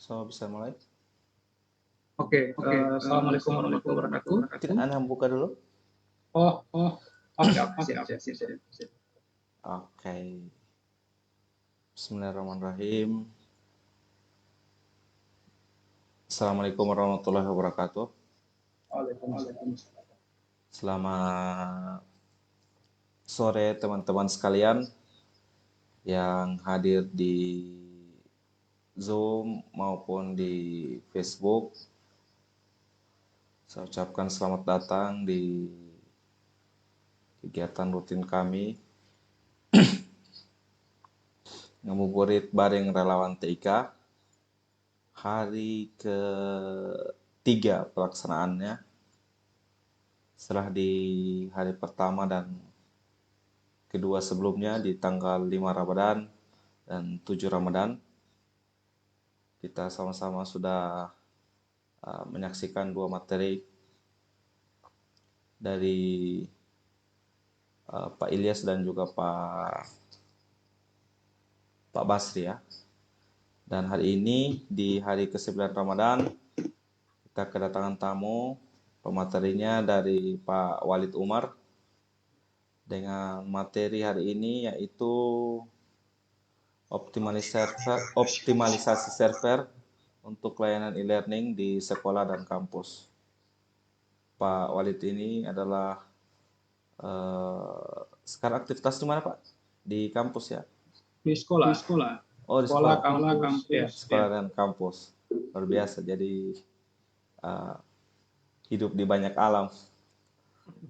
So, bisa mulai? Oke, Assalamualaikum warahmatullahi wabarakatuh. Tidak, Anda buka dulu. Siap. Oke. Bismillahirrahmanirrahim. Assalamualaikum warahmatullahi wabarakatuh. Waalaikumsalam. Selamat sore teman-teman sekalian yang hadir di Zoom maupun di Facebook. Saya ucapkan selamat datang di kegiatan rutin kami ngabuburit bareng relawan TIK hari ketiga pelaksanaannya setelah di hari pertama dan kedua sebelumnya di tanggal 5 Ramadan dan 7 Ramadan kita sama-sama sudah menyaksikan dua materi dari Pak Ilyas dan juga Pak Basri ya. Dan hari ini di hari ke-9 Ramadan kita kedatangan tamu, pematerinya dari Pak Walid Umar dengan materi hari ini yaitu optimalisasi server untuk layanan e-learning di sekolah dan kampus. Pak Walid ini adalah sekarang aktivitas di mana Pak? Di kampus ya? Di sekolah. Oh, di sekolah. Kampus. Ya. Sekolah dan kampus. Luar biasa. Jadi hidup di banyak alam.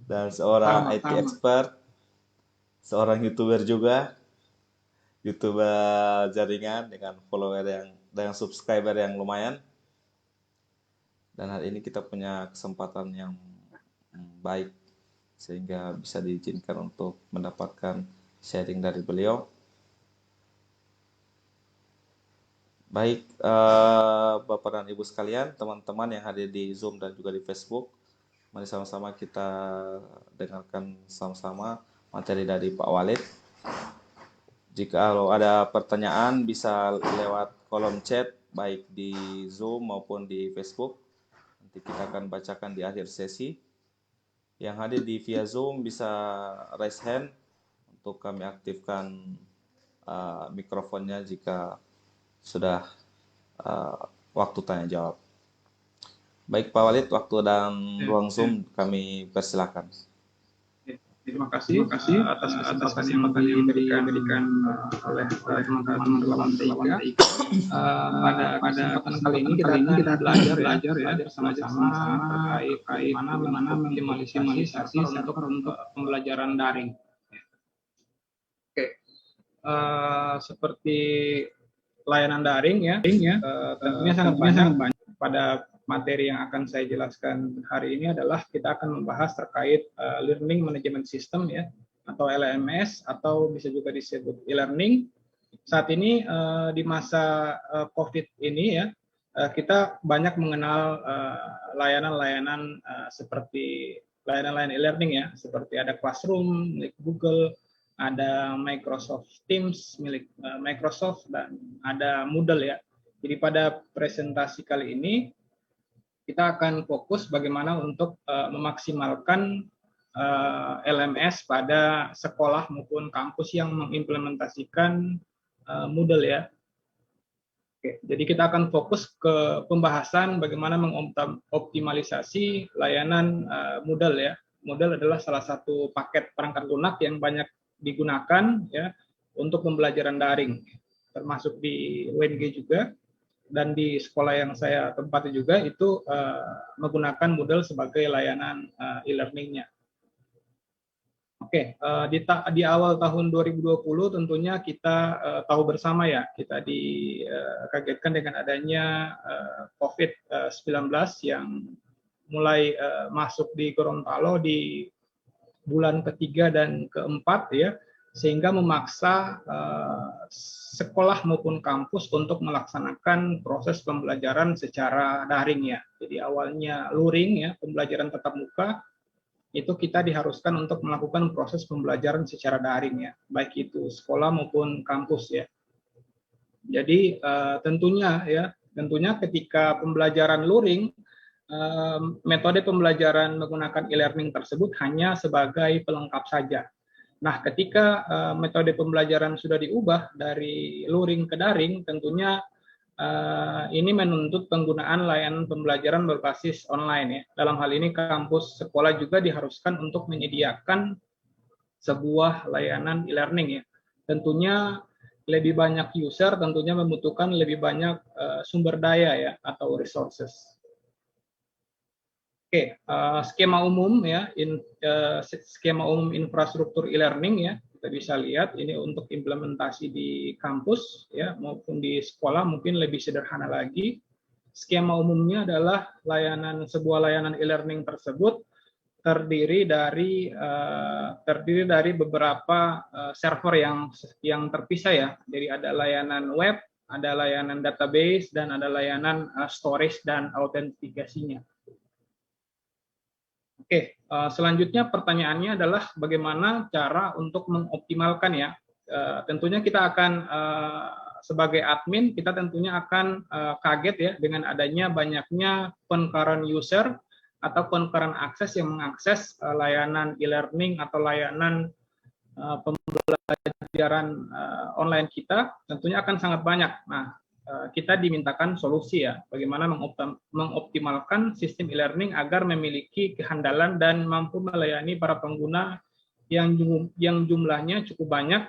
Dan seorang IT expert, seorang YouTuber juga, YouTuber jaringan dengan dengan subscriber yang lumayan. Dan hari ini kita punya kesempatan yang baik sehingga bisa diizinkan untuk mendapatkan sharing dari beliau. Baik, Bapak dan Ibu sekalian, teman-teman yang hadir di Zoom dan juga di Facebook, mari sama-sama kita dengarkan sama-sama materi dari Pak Walid. Jika ada pertanyaan bisa lewat kolom chat baik di Zoom maupun di Facebook. Nanti kita akan bacakan di akhir sesi. Yang hadir di via Zoom bisa raise hand untuk kami aktifkan mikrofonnya jika sudah waktu tanya jawab. Baik Pak Walid, waktu dan ruang Zoom kami persilakan. Terima kasih atas kesempatan yang diberikan oleh teman-teman relawan TIK. Pada kesempatan kali ini kita belajar sama-sama terkait bagaimana mengoptimalisasi server untuk pembelajaran daring. Oke, seperti layanan daring ya, tentunya sangat banyak. Pada materi yang akan saya jelaskan hari ini adalah kita akan membahas terkait Learning Management System ya, atau LMS, atau bisa juga disebut e-learning. Saat ini di masa COVID ini ya, kita banyak mengenal layanan-layanan seperti layanan-layanan e-learning ya, seperti ada Classroom milik Google, ada Microsoft Teams milik Microsoft, dan ada Moodle ya. Jadi pada presentasi kali ini kita akan fokus bagaimana untuk memaksimalkan LMS pada sekolah maupun kampus yang mengimplementasikan Moodle ya. Oke, jadi kita akan fokus ke pembahasan bagaimana mengoptimalisasi layanan Moodle ya. Moodle adalah salah satu paket perangkat lunak yang banyak digunakan ya untuk pembelajaran daring, termasuk di UNG juga. Dan di sekolah yang saya tempati juga itu menggunakan Moodle sebagai layanan e-learning-nya. Oke, di awal tahun 2020 tentunya kita tahu bersama ya, kita dikagetkan dengan adanya COVID-19 yang mulai masuk di Gorontalo di bulan ketiga dan keempat ya, sehingga memaksa sekolah maupun kampus untuk melaksanakan proses pembelajaran secara daring ya. Jadi awalnya luring ya, pembelajaran tatap muka, itu kita diharuskan untuk melakukan proses pembelajaran secara daring ya, baik itu sekolah maupun kampus ya. Jadi tentunya ya Tentunya ketika pembelajaran luring, metode pembelajaran menggunakan e-learning tersebut hanya sebagai pelengkap saja. Nah, ketika metode pembelajaran sudah diubah dari luring ke daring, tentunya ini menuntut penggunaan layanan pembelajaran berbasis online ya. Dalam hal ini kampus sekolah juga diharuskan untuk menyediakan sebuah layanan e-learning ya. Tentunya lebih banyak user, tentunya membutuhkan lebih banyak sumber daya ya atau resources. Oke, skema umum ya, skema umum infrastruktur e-learning ya, kita bisa lihat ini untuk implementasi di kampus ya maupun di sekolah mungkin lebih sederhana lagi. Skema umumnya adalah sebuah layanan e-learning tersebut terdiri dari beberapa server yang terpisah ya. Jadi ada layanan web, ada layanan database, dan ada layanan storage dan autentikasinya. Oke, selanjutnya pertanyaannya adalah bagaimana cara untuk mengoptimalkan ya. Tentunya kita akan sebagai admin kita tentunya akan kaget ya dengan adanya banyaknya concurrent user atau concurrent akses yang mengakses layanan e-learning atau layanan pembelajaran online kita, tentunya akan sangat banyak. Nah, kita dimintakan solusi ya, bagaimana mengoptimalkan sistem e-learning agar memiliki kehandalan dan mampu melayani para pengguna yang jumlahnya cukup banyak,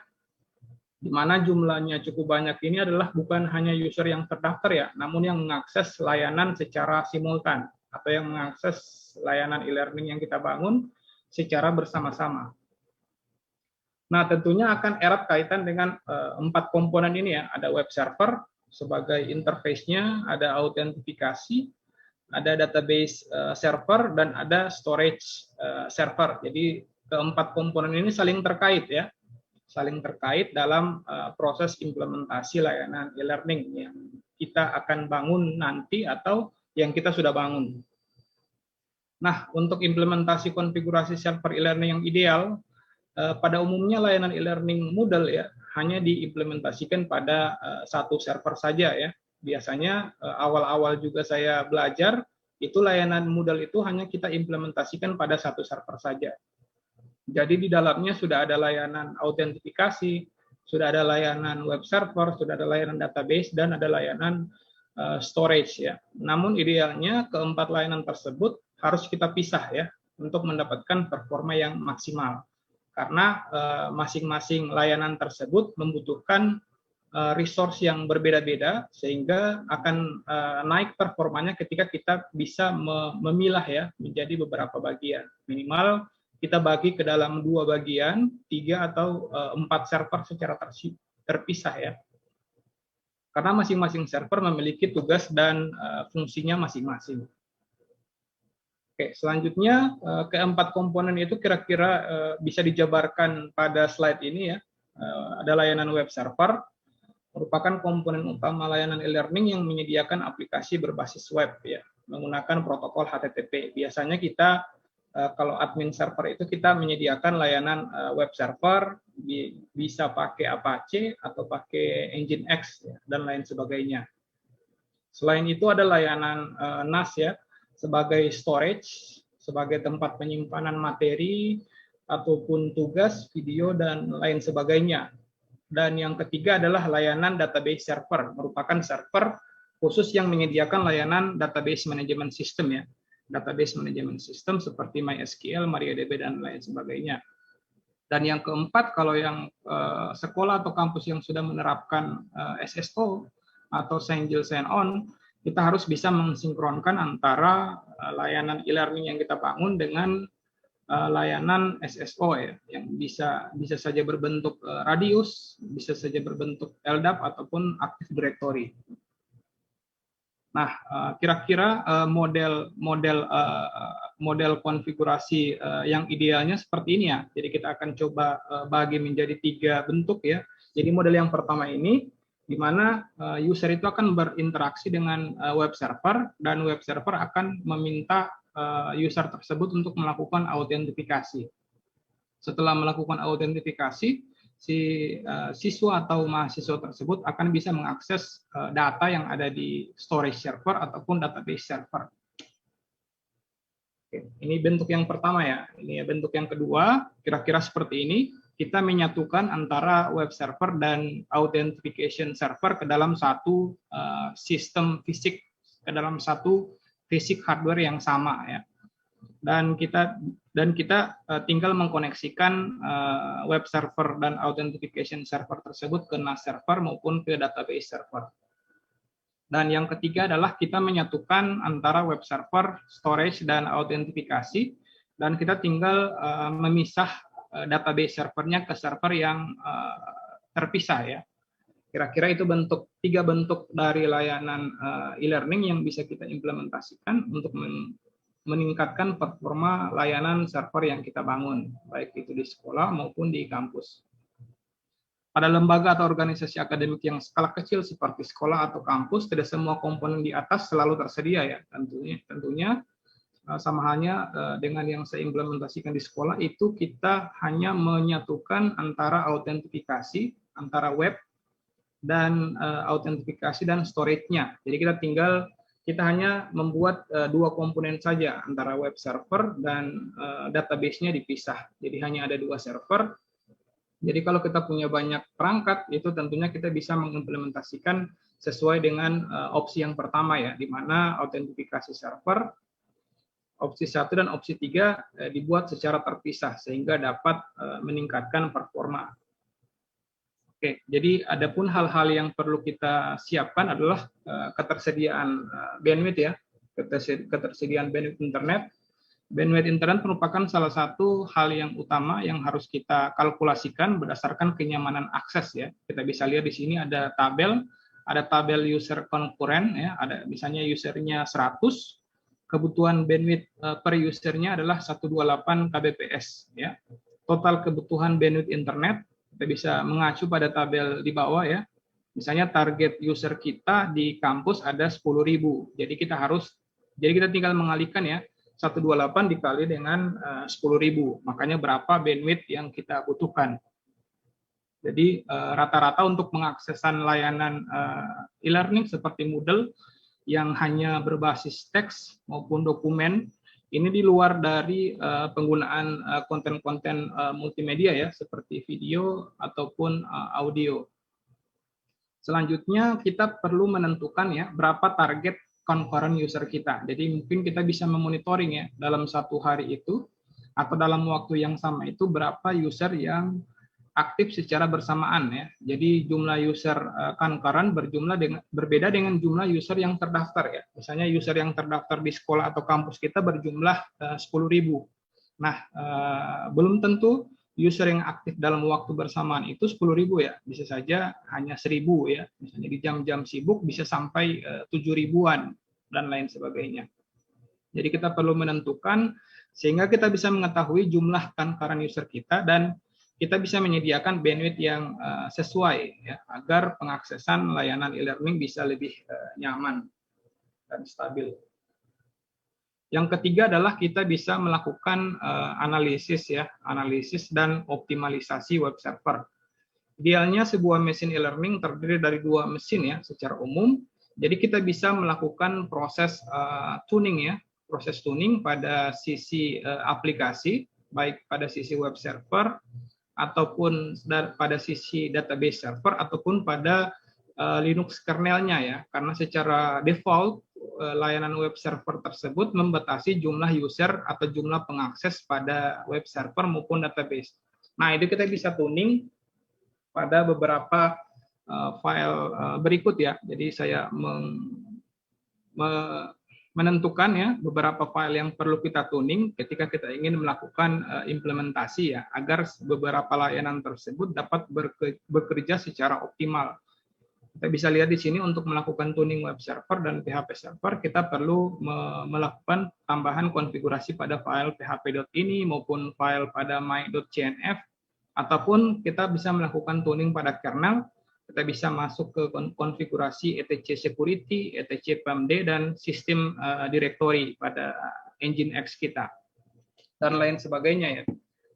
di mana jumlahnya cukup banyak ini adalah bukan hanya user yang terdaftar ya, namun yang mengakses layanan secara simultan atau yang mengakses layanan e-learning yang kita bangun secara bersama-sama. Nah, tentunya akan erat kaitan dengan 4 komponen ini ya, ada web server sebagai interface-nya, ada autentifikasi, ada database server, dan ada storage server. Jadi keempat komponen ini saling terkait ya, saling terkait dalam proses implementasi layanan e-learning yang kita akan bangun nanti atau yang kita sudah bangun. Nah, untuk implementasi konfigurasi server e-learning yang ideal, pada umumnya layanan e-learning Moodle ya hanya diimplementasikan pada satu server saja ya. Biasanya awal-awal juga saya belajar itu layanan Moodle itu hanya kita implementasikan pada satu server saja. Jadi di dalamnya sudah ada layanan autentifikasi, sudah ada layanan web server, sudah ada layanan database, dan ada layanan storage ya. Namun idealnya keempat layanan tersebut harus kita pisah ya untuk mendapatkan performa yang maksimal. Karena masing-masing layanan tersebut membutuhkan resource yang berbeda-beda sehingga akan naik performanya ketika kita bisa memilah ya menjadi beberapa bagian. Minimal kita bagi ke dalam 2 bagian, 3 atau 4 server secara terpisah ya. Karena masing-masing server memiliki tugas dan fungsinya masing-masing. Oke, selanjutnya keempat komponen itu kira-kira bisa dijabarkan pada slide ini ya. Ada layanan web server, merupakan komponen utama layanan e-learning yang menyediakan aplikasi berbasis web ya, menggunakan protokol HTTP. Biasanya kita kalau admin server itu kita menyediakan layanan web server, bisa pakai Apache atau pakai Nginx ya, dan lain sebagainya. Selain itu ada layanan NAS ya, sebagai storage, sebagai tempat penyimpanan materi ataupun tugas, video, dan lain sebagainya. Dan yang ketiga adalah layanan database server, merupakan server khusus yang menyediakan layanan database management system ya. Database management system seperti MySQL, MariaDB, dan lain sebagainya. Dan yang keempat, kalau yang sekolah atau kampus yang sudah menerapkan SSO atau Single Sign-On, kita harus bisa mensinkronkan antara layanan e-learning yang kita bangun dengan layanan SSO ya, yang bisa saja berbentuk Radius, bisa saja berbentuk LDAP ataupun Active Directory. Nah, kira-kira model konfigurasi yang idealnya seperti ini ya. Jadi kita akan coba bagi menjadi 3 bentuk ya. Jadi model yang pertama ini di mana user itu akan berinteraksi dengan web server, dan web server akan meminta user tersebut untuk melakukan autentifikasi. Setelah melakukan autentifikasi, siswa atau mahasiswa tersebut akan bisa mengakses data yang ada di storage server ataupun database server. Oke, ini bentuk yang pertama ya. Ini bentuk yang kedua, kira-kira seperti ini. Kita menyatukan antara web server dan authentication server ke dalam satu sistem fisik, ke dalam satu fisik hardware yang sama ya. Dan kita tinggal mengkoneksikan web server dan authentication server tersebut ke NAS server maupun ke database server. Dan yang ketiga adalah kita menyatukan antara web server, storage, dan autentifikasi, dan kita tinggal memisah database servernya ke server yang terpisah ya. Kira-kira itu tiga bentuk dari layanan e-learning yang bisa kita implementasikan untuk meningkatkan performa layanan server yang kita bangun, baik itu di sekolah maupun di kampus. Pada lembaga atau organisasi akademik yang skala kecil seperti sekolah atau kampus, tidak semua komponen di atas selalu tersedia ya. Tentunya sama halnya dengan yang saya implementasikan di sekolah, itu kita hanya menyatukan antara autentifikasi, antara web dan autentifikasi dan storage-nya. Jadi kita hanya membuat dua komponen saja, antara web server dan database-nya dipisah. Jadi hanya ada dua server. Jadi kalau kita punya banyak perangkat, itu tentunya kita bisa mengimplementasikan sesuai dengan opsi yang pertama ya, di mana autentifikasi server, opsi 1 dan opsi 3 dibuat secara terpisah, sehingga dapat meningkatkan performa. Oke, jadi adapun hal-hal yang perlu kita siapkan adalah ketersediaan bandwidth ya, ketersediaan bandwidth internet. Bandwidth internet merupakan salah satu hal yang utama yang harus kita kalkulasikan berdasarkan kenyamanan akses ya. Kita bisa lihat di sini ada tabel user konkuren ya, ada misalnya usernya 100, kebutuhan bandwidth per usernya adalah 128 kbps ya. Total kebutuhan bandwidth internet kita bisa mengacu pada tabel di bawah ya. Misalnya target user kita di kampus ada 10.000. Jadi kita tinggal mengalihkan ya, 128 dikali dengan 10.000. Makanya berapa bandwidth yang kita butuhkan. Jadi rata-rata untuk pengaksesan layanan e-learning seperti Moodle yang hanya berbasis teks maupun dokumen, ini di luar dari penggunaan konten-konten multimedia ya, seperti video ataupun audio. Selanjutnya kita perlu menentukan ya berapa target concurrent user kita. Jadi mungkin kita bisa memonitoring ya dalam satu hari itu atau dalam waktu yang sama itu berapa user yang aktif secara bersamaan ya. Jadi jumlah user concurrent berbeda dengan jumlah user yang terdaftar ya. Misalnya user yang terdaftar di sekolah atau kampus kita berjumlah 10.000. Nah, belum tentu user yang aktif dalam waktu bersamaan itu 10.000 ya. Bisa saja hanya 1.000 ya. Misalnya di jam-jam sibuk bisa sampai 7.000-an dan lain sebagainya. Jadi kita perlu menentukan sehingga kita bisa mengetahui jumlah concurrent user kita dan kita bisa menyediakan bandwidth yang sesuai ya, agar pengaksesan layanan e-learning bisa lebih nyaman dan stabil. Yang ketiga adalah kita bisa melakukan analisis dan optimalisasi web server. Idealnya sebuah mesin e-learning terdiri dari dua mesin ya secara umum. Jadi kita bisa melakukan proses tuning ya, proses tuning pada sisi aplikasi, baik pada sisi web server ataupun pada sisi database server ataupun pada Linux kernelnya ya, karena secara default layanan web server tersebut membatasi jumlah user atau jumlah pengakses pada web server maupun database. Nah, itu kita bisa tuning pada beberapa file berikut ya. Jadi saya menentukan ya beberapa file yang perlu kita tuning ketika kita ingin melakukan implementasi ya, agar beberapa layanan tersebut dapat bekerja secara optimal. Kita bisa lihat di sini untuk melakukan tuning web server dan PHP server, kita perlu melakukan tambahan konfigurasi pada file php.ini maupun file pada my.cnf, ataupun kita bisa melakukan tuning pada kernel. Kita bisa masuk ke konfigurasi etc security, etc pmd, dan sistem directory pada Nginx kita, dan lain sebagainya ya.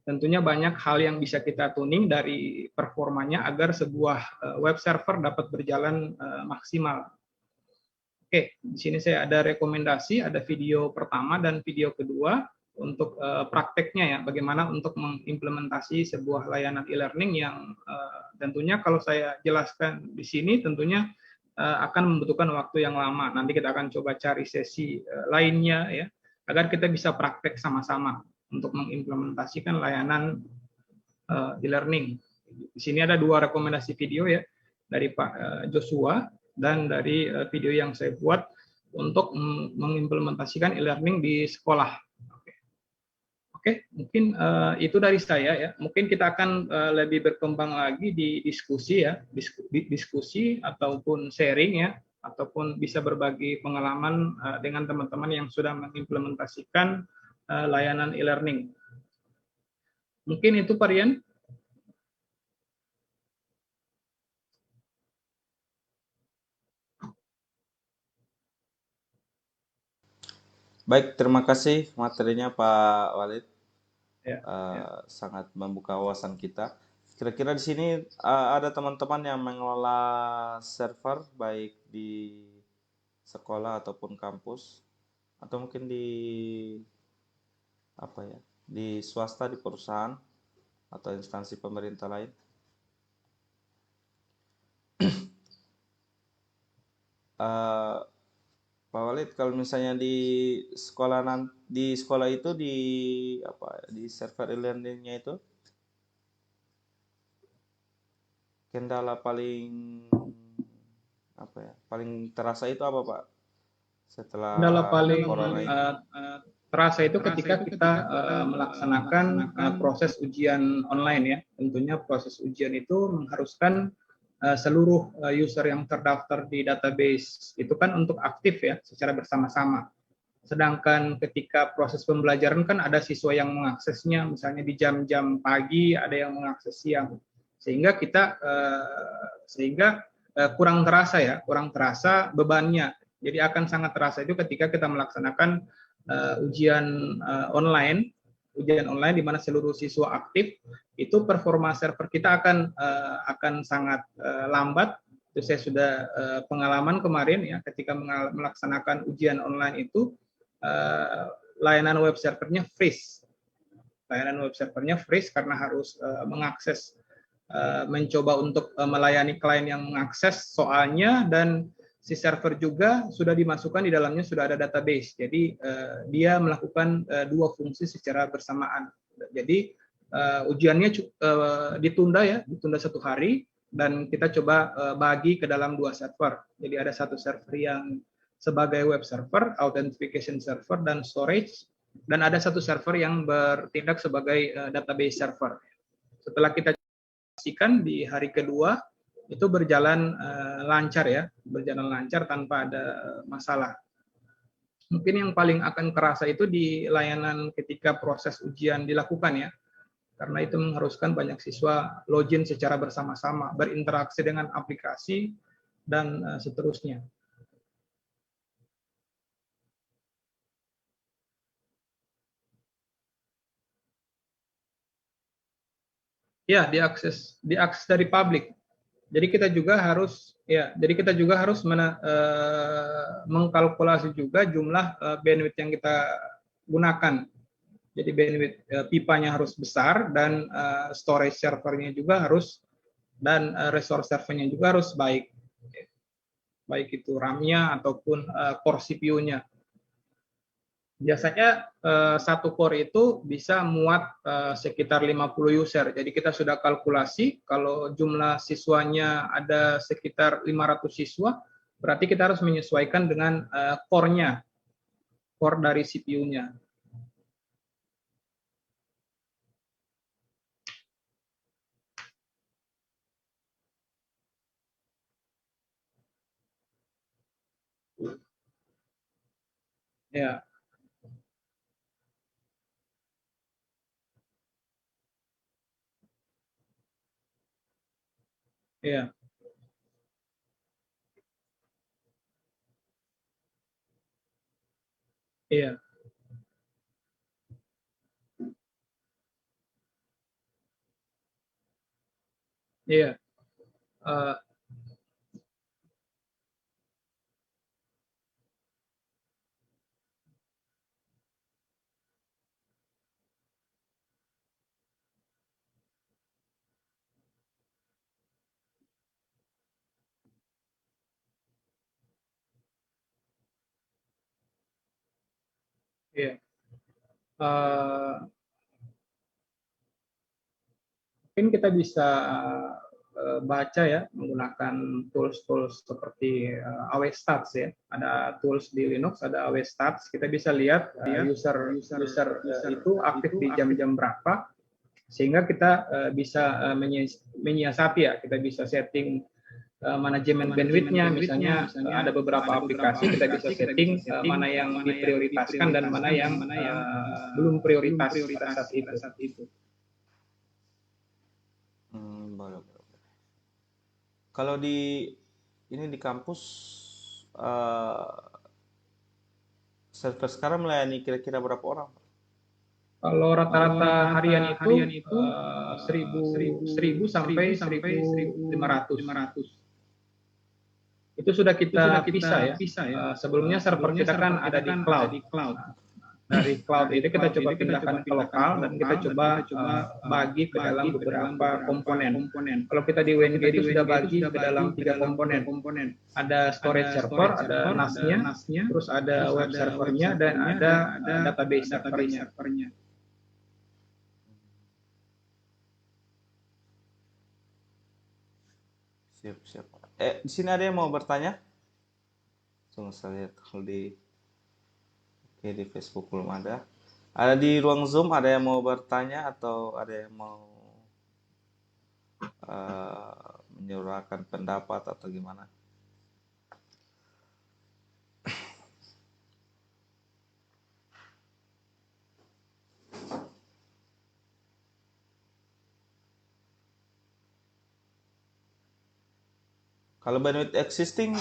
tentunya banyak hal yang bisa kita tuning dari performanya agar sebuah web server dapat berjalan maksimal. Oke, di sini saya ada rekomendasi, ada video pertama dan video kedua untuk prakteknya ya, bagaimana untuk mengimplementasi sebuah layanan e-learning yang tentunya kalau saya jelaskan di sini tentunya akan membutuhkan waktu yang lama. Nanti kita akan coba cari sesi lainnya ya, agar kita bisa praktek sama-sama untuk mengimplementasikan layanan e-learning. Di sini ada 2 rekomendasi video ya dari Pak Joshua dan dari video yang saya buat untuk mengimplementasikan e-learning di sekolah. Oke, mungkin itu dari saya ya. Mungkin kita akan lebih berkembang lagi di diskusi ya, diskusi ataupun sharing ya, ataupun bisa berbagi pengalaman dengan teman-teman yang sudah mengimplementasikan layanan e-learning. Mungkin itu Pak Rian. Baik, terima kasih materinya Pak Walid. Ya, Sangat membuka wawasan kita. Kira-kira di sini ada teman-teman yang mengelola server baik di sekolah ataupun kampus atau mungkin di apa ya, di swasta, di perusahaan atau instansi pemerintah lain. Pak Walid, kalau misalnya di sekolah itu di apa di server e-learningnya itu kendala paling apa ya, paling terasa itu apa Pak setelah kendala paling corona ini? terasa itu ketika kita melaksanakan proses ujian online ya. Tentunya proses ujian itu mengharuskan seluruh user yang terdaftar di database itu kan untuk aktif ya secara bersama-sama. Sedangkan ketika proses pembelajaran kan ada siswa yang mengaksesnya misalnya di jam-jam pagi, ada yang mengakses siang. Sehingga kurang terasa bebannya. Jadi akan sangat terasa itu ketika kita melaksanakan ujian online di mana seluruh siswa aktif, itu performa server kita akan sangat lambat. Itu saya sudah pengalaman kemarin ya ketika melaksanakan ujian online itu layanan web servernya freeze. Layanan web servernya freeze karena harus mengakses mencoba untuk melayani klien yang mengakses soalnya, dan si server juga sudah dimasukkan di dalamnya sudah ada database. Jadi dia melakukan 2 fungsi secara bersamaan. Jadi ujiannya ditunda 1 hari dan kita coba bagi ke dalam 2 server. Jadi ada 1 server yang sebagai web server, authentication server dan storage, dan ada 1 server yang bertindak sebagai database server. Setelah kita pastikan di hari kedua itu berjalan lancar tanpa ada masalah. Mungkin yang paling akan kerasa itu di layanan ketika proses ujian dilakukan ya, karena itu mengharuskan banyak siswa login secara bersama-sama, berinteraksi dengan aplikasi dan seterusnya. Ya, diakses dari publik. Jadi kita juga harus mengkalkulasi juga jumlah bandwidth yang kita gunakan. Jadi bandwidth pipanya harus besar dan storage servernya juga harus, dan resource servernya juga harus baik. Baik itu RAM-nya ataupun core CPU-nya. Biasanya 1 core itu bisa muat sekitar 50 user. Jadi kita sudah kalkulasi kalau jumlah siswanya ada sekitar 500 siswa, berarti kita harus menyesuaikan dengan core-nya, core dari CPU-nya. Ya, ya, iya, Iya. Eh, iya. Eh, mungkin kita bisa baca ya menggunakan tools-tools seperti AWStats ya. Ada tools di Linux, ada AWStats. Kita bisa lihat user itu aktif di jam-jam berapa, sehingga kita bisa menyiasati ya. Kita bisa setting manajemen bandwidth-nya, misalnya ada beberapa aplikasi kita bisa setting mana yang diprioritaskan dan mana yang belum prioritas pada saat itu. Boleh. Kalau di kampus server sekarang melayani kira-kira berapa orang? Kalau rata-rata harian itu 1.000 sampai 1.500. Itu sudah kita pisah ya. Sebelumnya server kita kan ada di cloud. Dari cloud itu kita coba pindahkan ke lokal dan kita coba bagi ke dalam beberapa komponen. Kalau kita di WNG itu sudah bagi ke dalam 3 komponen. Ada storage server, ada NAS-nya, terus ada web servernya, dan ada database servernya. Siap. Di sini ada yang mau bertanya? Tunggu saya lihat kalau di Facebook belum ada. Ada di ruang Zoom, ada yang mau bertanya atau ada yang mau menyuarakan pendapat atau gimana? Kalau bandwidth existing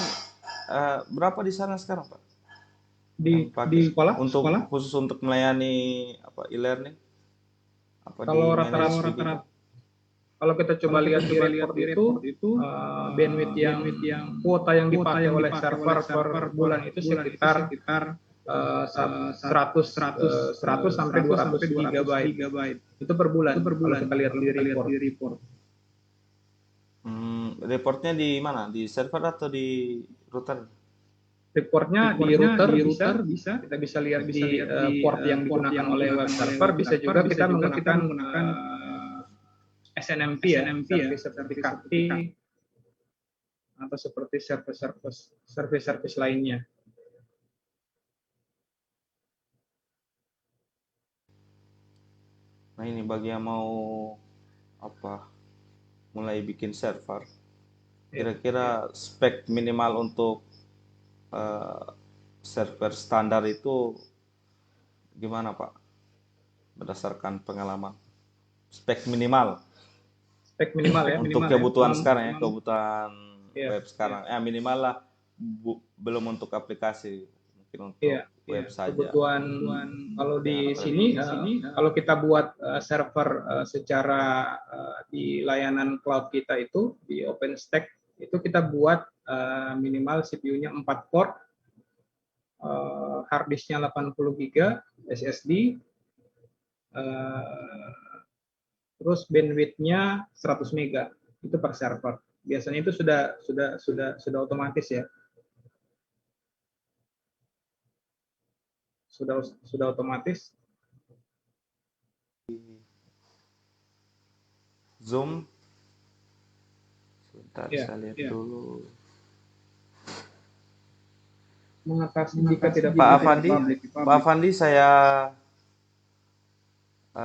berapa di sana sekarang, Pak? Di sekolah? Khusus untuk melayani e-learning? Kalau rata-rata, kalau kita coba lihat di report itu bandwidth yang kuota yang dipakai oleh server per bulan itu sekitar 100 sampai 200 gigabyte. Itu per bulan. Kalau kita lihat di report. Reportnya di mana? Di server atau di router? Reportnya di router bisa. Kita bisa lihat di port yang digunakan oleh web server. Bisa juga kita menggunakan SNMP ya, seperti KT atau seperti service lainnya. Nah, ini bagi yang mau mulai bikin server, kira-kira spek minimal untuk server standar itu gimana, Pak? Berdasarkan pengalaman, spek minimal ya untuk kebutuhan sekarang ya, kebutuhan web sekarang minimal lah, belum untuk aplikasi, mungkin untuk web saja. Kebutuhan kalau di sini kalau kita buat server secara di layanan cloud kita itu di OpenStack itu kita buat minimal CPU-nya 4 core, hard disk-nya 80 GB SSD, terus bandwidth-nya 100 MB itu per server. Biasanya itu sudah otomatis ya. Sudah otomatis. Zoom. Sebentar saya lihat dulu. Mengatasi jika tidak Pak Afandi, saya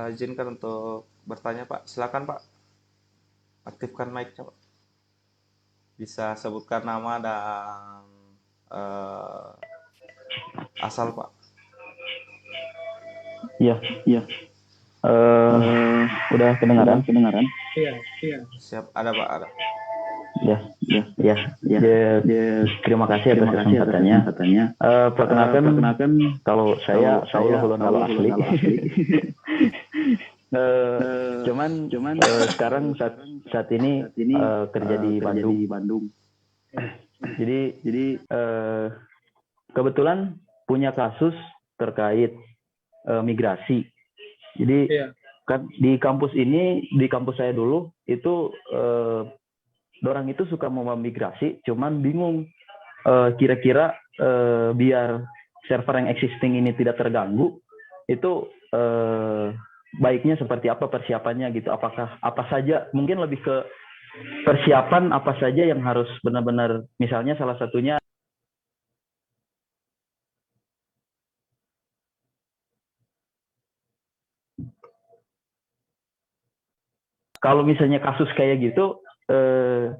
izinkan untuk bertanya, Pak. Silakan, Pak. Aktifkan mic-nya, Pak. Bisa sebutkan nama dan asal, Pak. Iya. Udah kedengaran? Iya. Siap, ada, Pak, ada. Ya. Terima kasih atas kesempatannya. Perkenalkan, kalau saya Saul Hulunalo asli. Cuman sekarang saat ini kerja di Bandung. Jadi kebetulan punya kasus terkait migrasi. Jadi kan di kampus saya dulu itu orang itu suka mau migrasi, cuman bingung kira-kira biar server yang existing ini tidak terganggu, itu baiknya seperti apa persiapannya gitu. Apakah apa saja, mungkin lebih ke persiapan apa saja yang harus benar-benar, misalnya salah satunya kalau misalnya kasus kayak gitu,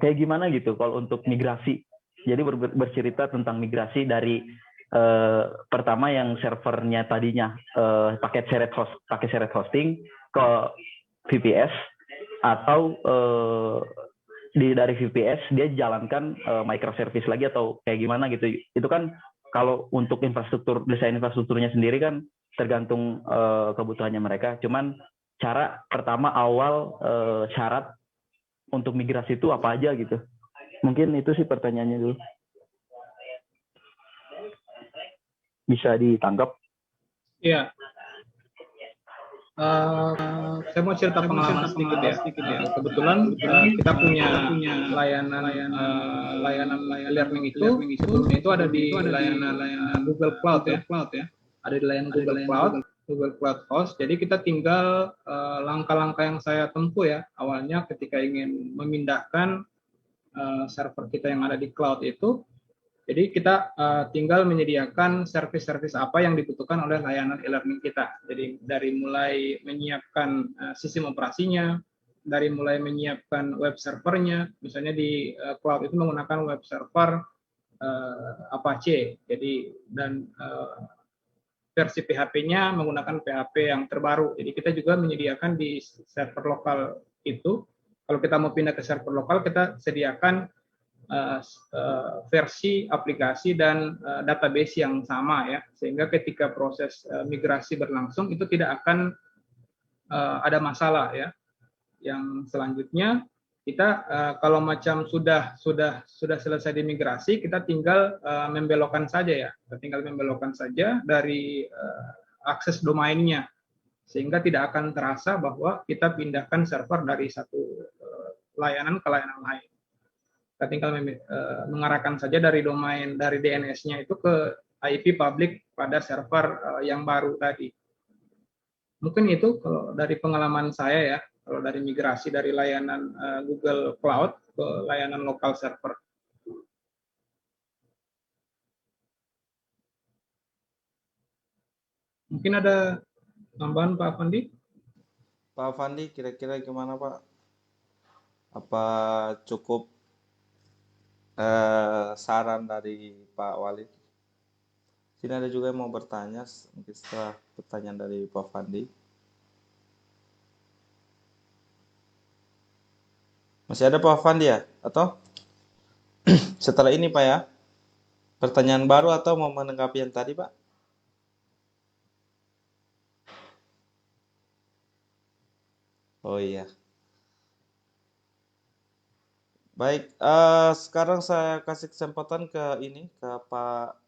kayak gimana gitu kalau untuk migrasi. Jadi bercerita tentang migrasi dari pertama yang servernya tadinya pakai shared hosting ke VPS, atau dari VPS dia jalankan microservice lagi atau kayak gimana gitu. Itu kan kalau untuk desain infrastrukturnya sendiri kan tergantung kebutuhannya mereka. Cuman cara pertama awal syarat untuk migrasi itu apa aja gitu. Mungkin itu sih pertanyaannya dulu. Bisa ditangkap? Iya. Saya mau cerita pengalaman sedikit ya. Kebetulan kita punya layanan learning itu sebelumnya itu ada di layanan Google Cloud ya. Ada di layanan Google Cloud Host. Jadi kita tinggal langkah-langkah yang saya tempuh ya awalnya ketika ingin memindahkan server kita yang ada di cloud itu. Jadi kita tinggal menyediakan servis-servis apa yang dibutuhkan oleh layanan e-learning kita. Jadi dari mulai menyiapkan sistem operasinya, dari mulai menyiapkan web servernya, misalnya di cloud itu menggunakan web server Apache. Jadi dan versi PHP-nya menggunakan PHP yang terbaru. Jadi kita juga menyediakan di server lokal itu. Kalau kita mau pindah ke server lokal, kita sediakan versi aplikasi dan database yang sama ya, sehingga ketika proses migrasi berlangsung itu tidak akan ada masalah ya. Yang selanjutnya kita kalau macam sudah selesai dimigrasi, kita tinggal membelokkan saja ya, kita tinggal membelokkan saja dari akses domainnya, sehingga tidak akan terasa bahwa kita pindahkan server dari satu layanan ke layanan lain. Kita tinggal mengarahkan saja dari domain dari DNS-nya itu ke IP public pada server yang baru tadi. Mungkin itu kalau dari pengalaman saya ya, kalau dari migrasi dari layanan Google Cloud ke layanan lokal server. Mungkin ada tambahan Pak Fandi? Pak Fandi, kira-kira gimana Pak? Apa cukup saran dari Pak Walid? Sini ada juga yang mau bertanya, mungkin setelah pertanyaan dari Pak Fandi. Masih ada Pak Fandi ya? Atau setelah ini Pak ya? Pertanyaan baru atau mau menanggapi yang tadi Pak? Oh iya. Baik, sekarang saya kasih kesempatan ke ini, ke Pak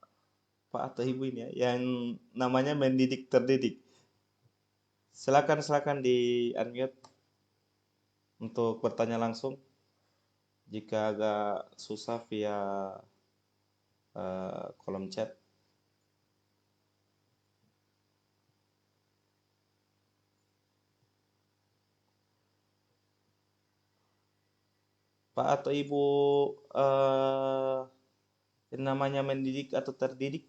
atau Ibu ini ya, yang namanya mendidik terdidik. Silakan di unmute untuk bertanya langsung. Jika agak susah via kolom chat. Pak atau Ibu yang namanya mendidik atau terdidik,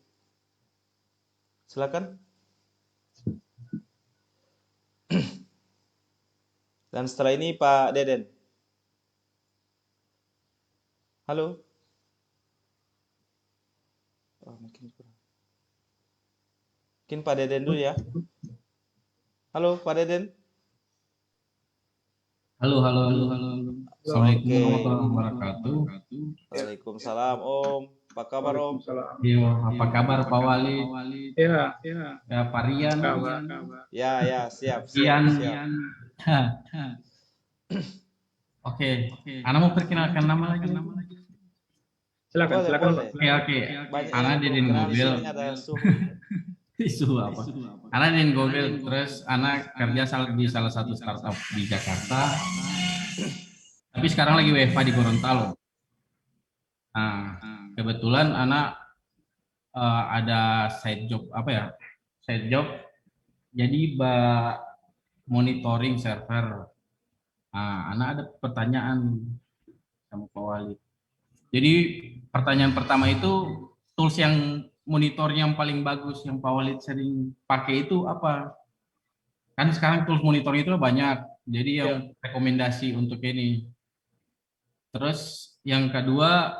silakan. Dan setelah ini Pak Deden. Halo. Oh, mungkin Pak Deden dulu ya. Halo Pak Deden. Halo. Assalamualaikum warahmatullahi wabarakatuh. Waalaikumsalam Om. Apa kabar Om? Waalaikumsalam. Yo, apa kabar Pak Wali? Ya, Ya, Pak Rian. kabar. Ya, siap. Ian. Oke, Ana mau perkenalkan nama lagi. Silakan, Boleh, silakan. boleh. Oke. Banyak Ana yang Deden belum kenal di Gobel. sini ada Suhu. Isu apa? Ana Deden Gobel. Terus Ana kerja di salah satu startup di Jakarta. Tapi sekarang lagi WFH di Gorontalo. Nah, kebetulan Ana ada side job apa ya? Side job. Jadi monitoring server. Nah, Ana ada pertanyaan sama Pak Wali. Jadi pertanyaan pertama itu tools yang monitor yang paling bagus yang Pak Wali sering pakai itu apa? Kan sekarang tools monitor itu banyak. Jadi yang rekomendasi untuk ini. Terus yang kedua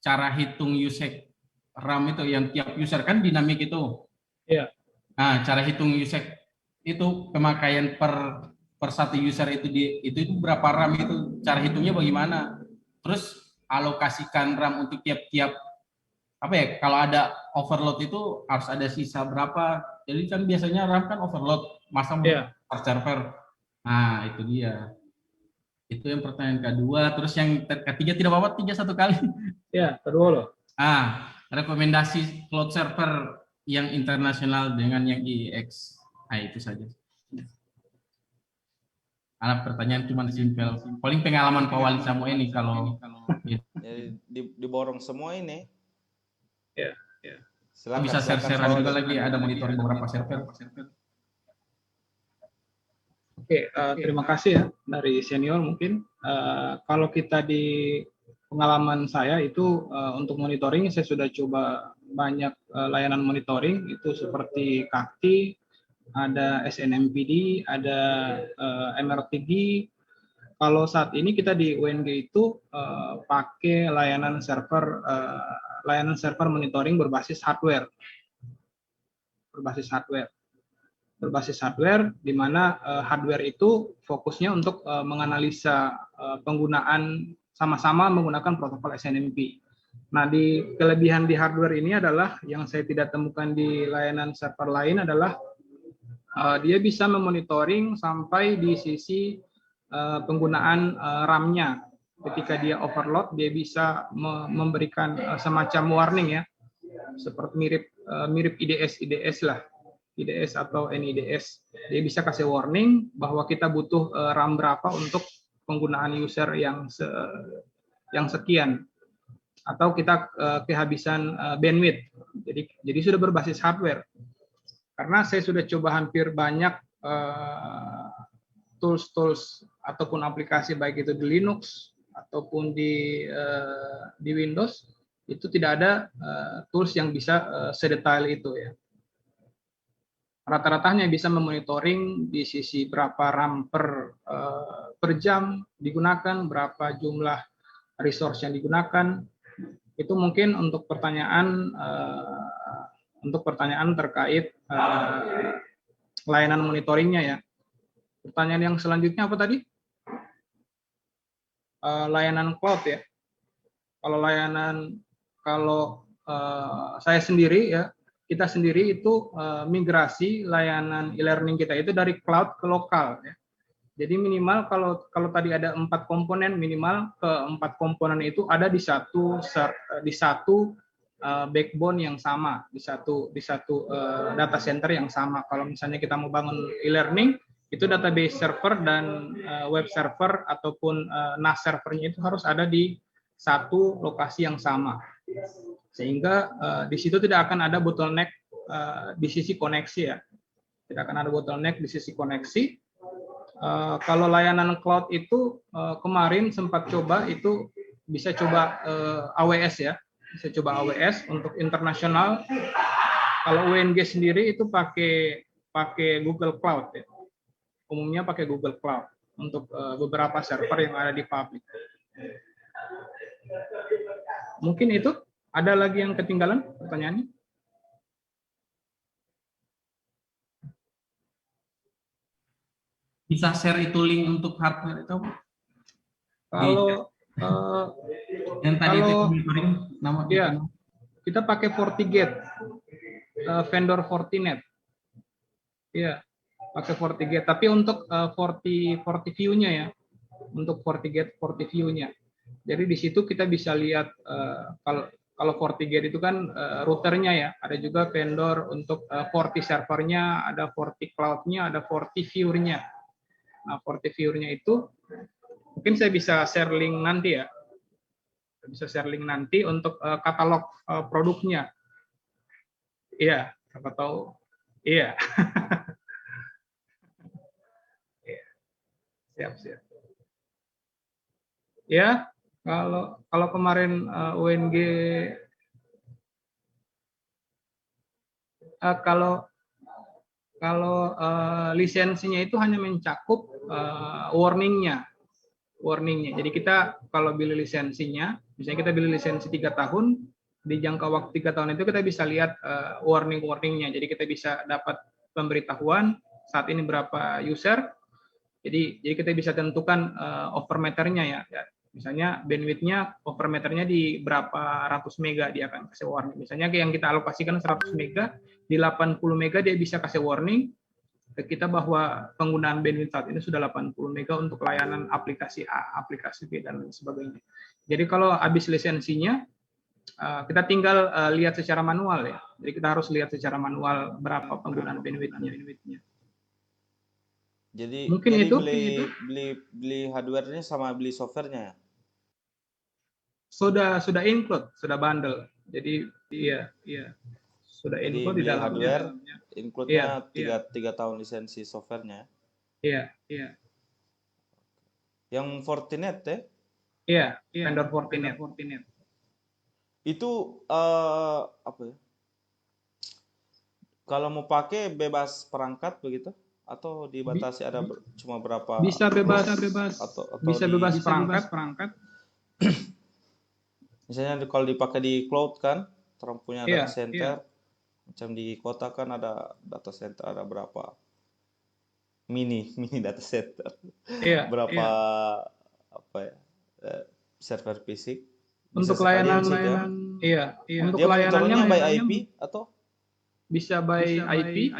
cara hitung usage RAM itu yang tiap user kan dinamik itu. Iya. Nah, cara hitung usage itu pemakaian per satu user itu berapa RAM itu cara hitungnya bagaimana? Terus alokasikan RAM untuk tiap-tiap apa ya? Kalau ada overload itu harus ada sisa berapa? Jadi kan biasanya RAM kan overload masa per server. Nah, itu dia. Itu yang pertanyaan kedua. Terus yang ketiga tidak apa-apa 1 kali. Ya, kedua loh. Rekomendasi cloud server yang internasional dengan yang IEX. Nah, itu saja. Anak pertanyaan cuma simpel. Paling pengalaman Pak Wali sama ini kalau Jadi diborong semua ini. Ya. Silakan, bisa share-share Pak juga Wali. lagi ada monitoring beberapa server. Oke, terima kasih ya dari senior mungkin. Kalau kita di pengalaman saya itu untuk monitoring saya sudah coba banyak layanan monitoring itu seperti Kakti, ada SNMPD, ada MRTG. Kalau saat ini kita di UNG itu pakai layanan server monitoring berbasis hardware. Berbasis hardware di mana hardware itu fokusnya untuk menganalisa penggunaan sama-sama menggunakan protokol SNMP. Nah, kelebihan di hardware ini adalah yang saya tidak temukan di layanan server lain adalah dia bisa memonitoring sampai di sisi penggunaan RAM-nya. Ketika dia overload, dia bisa memberikan semacam warning ya, seperti mirip IDS lah. IDS atau NIDS. Dia bisa kasih warning bahwa kita butuh RAM berapa untuk penggunaan user yang sekian, atau kita kehabisan bandwidth. Jadi sudah berbasis hardware. Karena saya sudah coba hampir banyak tools ataupun aplikasi baik itu di Linux ataupun di Windows, itu tidak ada tools yang bisa sedetail itu ya. Rata-ratanya bisa memonitoring di sisi berapa RAM per jam digunakan, berapa jumlah resource yang digunakan. Itu mungkin untuk pertanyaan terkait layanan monitoringnya ya. Pertanyaan yang selanjutnya apa tadi? Layanan cloud ya. Kalau saya sendiri ya, kita sendiri itu migrasi layanan e-learning kita itu dari cloud ke lokal ya. Jadi minimal kalau tadi ada 4 komponen, minimal ke-4 komponen itu ada di satu backbone yang sama, di satu data center yang sama. Kalau misalnya kita mau bangun e-learning, itu database server dan web server ataupun NAS servernya itu harus ada di satu lokasi yang sama. Sehingga di situ tidak akan ada bottleneck di sisi koneksi ya. Tidak akan ada bottleneck di sisi koneksi. Kalau layanan cloud itu kemarin sempat coba itu bisa coba AWS ya. Bisa coba AWS untuk internasional. Kalau UNG sendiri itu pakai Google Cloud ya. Umumnya pakai Google Cloud untuk beberapa server yang ada di public. Mungkin itu. Ada lagi yang ketinggalan pertanyaannya? Bisa share itu link untuk hardware itu? Eh, Yang tadi itu kalau monitoring nama ya kita pakai FortiGate, vendor Fortinet. Iya, pakai FortiGate. Tapi untuk FortiView-nya ya, untuk FortiGate FortiView-nya. Jadi di situ kita bisa lihat kalau FortiGate itu kan routernya ya, ada juga vendor untuk Forti servernya, ada Forti Cloud-nya, ada FortiView-nya. Nah, FortiView-nya itu mungkin saya bisa share link nanti ya, bisa share link nanti untuk katalog produknya. Iya, siapa tahu. Iya. Siap, siap. Ya, kalau kemarin UNG kalau lisensinya itu hanya mencakup warningnya. Jadi kita kalau beli lisensinya, misalnya kita beli lisensi 3 tahun, di jangka waktu 3 tahun itu kita bisa lihat warningnya. Jadi kita bisa dapat pemberitahuan saat ini berapa user. Jadi kita bisa tentukan overmeternya ya. Misalnya bandwidth-nya overmeternya di berapa ratus mega dia akan kasih warning. Misalnya yang kita alokasikan 100 mega, di 80 mega dia bisa kasih warning ke kita bahwa penggunaan bandwidth saat ini sudah 80 mega untuk layanan aplikasi A, aplikasi B, dan lain sebagainya. Jadi kalau habis lisensinya, kita tinggal lihat secara manual ya. Jadi kita harus lihat secara manual berapa penggunaan bandwidth-nya. Jadi mungkin jadi itu beli hardware-nya sama beli software-nya ya? Sudah include, sudah bundle. Jadi iya sudah Jadi include di beli dalamnya. hardware, include-nya Iya. 3 tahun lisensi software-nya. Iya. Yang Fortinet ya? Iya, vendor Fortinet. Itu apa ya? Kalau mau pakai bebas perangkat begitu? Atau dibatasi ada cuma berapa? Bisa bebas atau bisa bebas perangkat. Misalnya kalau dipakai di cloud kan, orang punya Iya, data center. Macam di kota kan ada data center, ada berapa mini data center. Iya. Berapa apa ya? Server fisik. Untuk Bisa sekali layanan di situ. iya. Untuk Dia layanannya monitornya by IP atau bisa by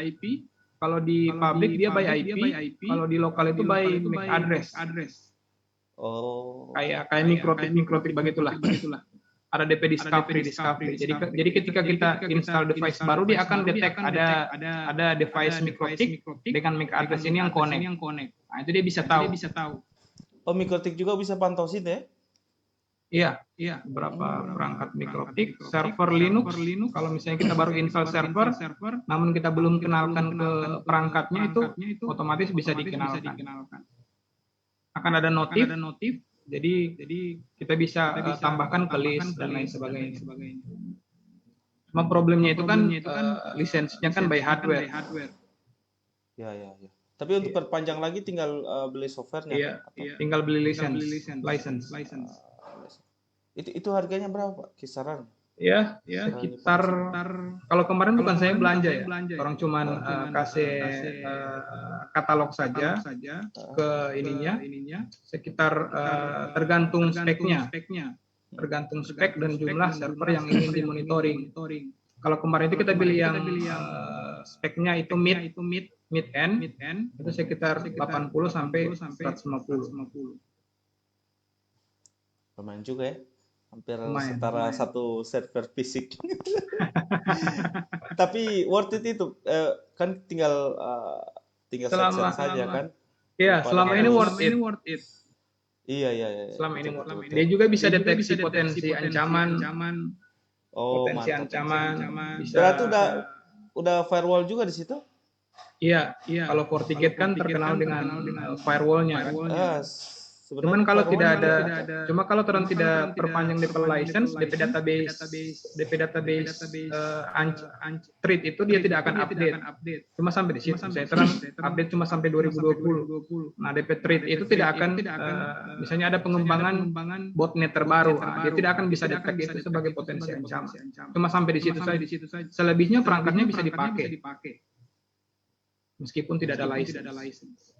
IP. Kalau di public dia by IP. Kalau di lokal itu by MAC address. oh Kayak mikrotik begitulah. Ada DP discovery. Jadi ketika kita install device baru, dia akan detect ada device mikrotik dengan MAC address ini yang connect. Nah, itu dia bisa tahu. Oh, mikrotik juga bisa pantau sini ya? Iya, berapa perangkat mikrotik, server Linux. Kalau misalnya kita baru install server, namun kita belum kenalkan ke perangkatnya, itu otomatis bisa dikenalkan. Akan ada notif. Jadi kita bisa tambahkan ke list dan lain sebagainya. Cuma problemnya itu kan lisensinya kan by hardware. Ya. Tapi untuk perpanjang lagi tinggal beli softwarenya. Iya. Tinggal beli license. Itu harganya berapa kisaran? Ya, sekitar kalau kemarin bukan saya belanja ya. Orang cuman kasih katalog saja ke ininya. Sekitar tergantung speknya. Tergantung spek dan jumlah server yang ingin dimonitoring. Kalau kemarin itu kita pilih yang speknya itu mid end itu sekitar 80 sampai 150. Lumayan juga ya. Hampir Lumayan. setara satu server fisik. Tapi worth it itu kan tinggal set saja kan? Iya, selama ini worth it. Iya. Selama ini worth it. Dia juga bisa deteksi potensi ancaman. Potensi ancaman. Bisa. Berarti udah firewall juga di situ? Iya. Kalau FortiGate kan terkenal dengan firewall-nya. Cuman kalau tidak ada, kalau orang tidak perpanjang DP license, DP database thread itu dia tidak akan update. Cuma sampai di situ. Saya terang update cuma sampai 2020. Nah, DP thread itu tidak akan, misalnya ada pengembangan botnet terbaru, dia tidak akan bisa deteksi itu sebagai potensi ancaman. Cuma sampai di situ saja. Selebihnya perangkatnya bisa dipakai. Meskipun tidak ada license.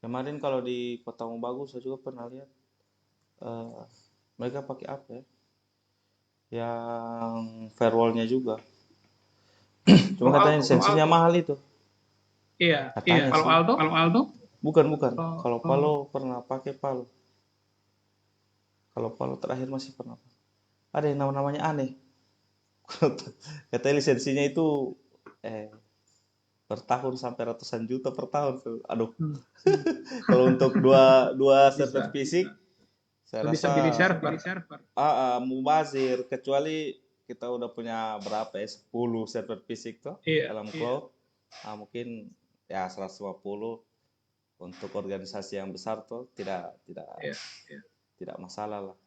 Kemarin kalau di Kota Mobagu saya juga pernah lihat mereka pakai apa ya? Yang firewall-nya juga. Cuma katanya lisensinya mahal itu. Iya, Katanya kalau sih. Aldo, Bukan. Kalau Oh, Palo pernah pakai Palo. Kalau Palo terakhir masih pernah. Ada yang namanya aneh. Katanya lisensinya itu per tahun sampai ratusan juta per tahun. Aduh, kalau untuk dua server fisik, saya bisa rasa beli server. mubazir, kecuali kita udah punya berapa ya, 10 server fisik tuh Iya, dalam cloud. Mungkin ya 150 untuk organisasi yang besar tuh tidak iya. tidak masalah lah.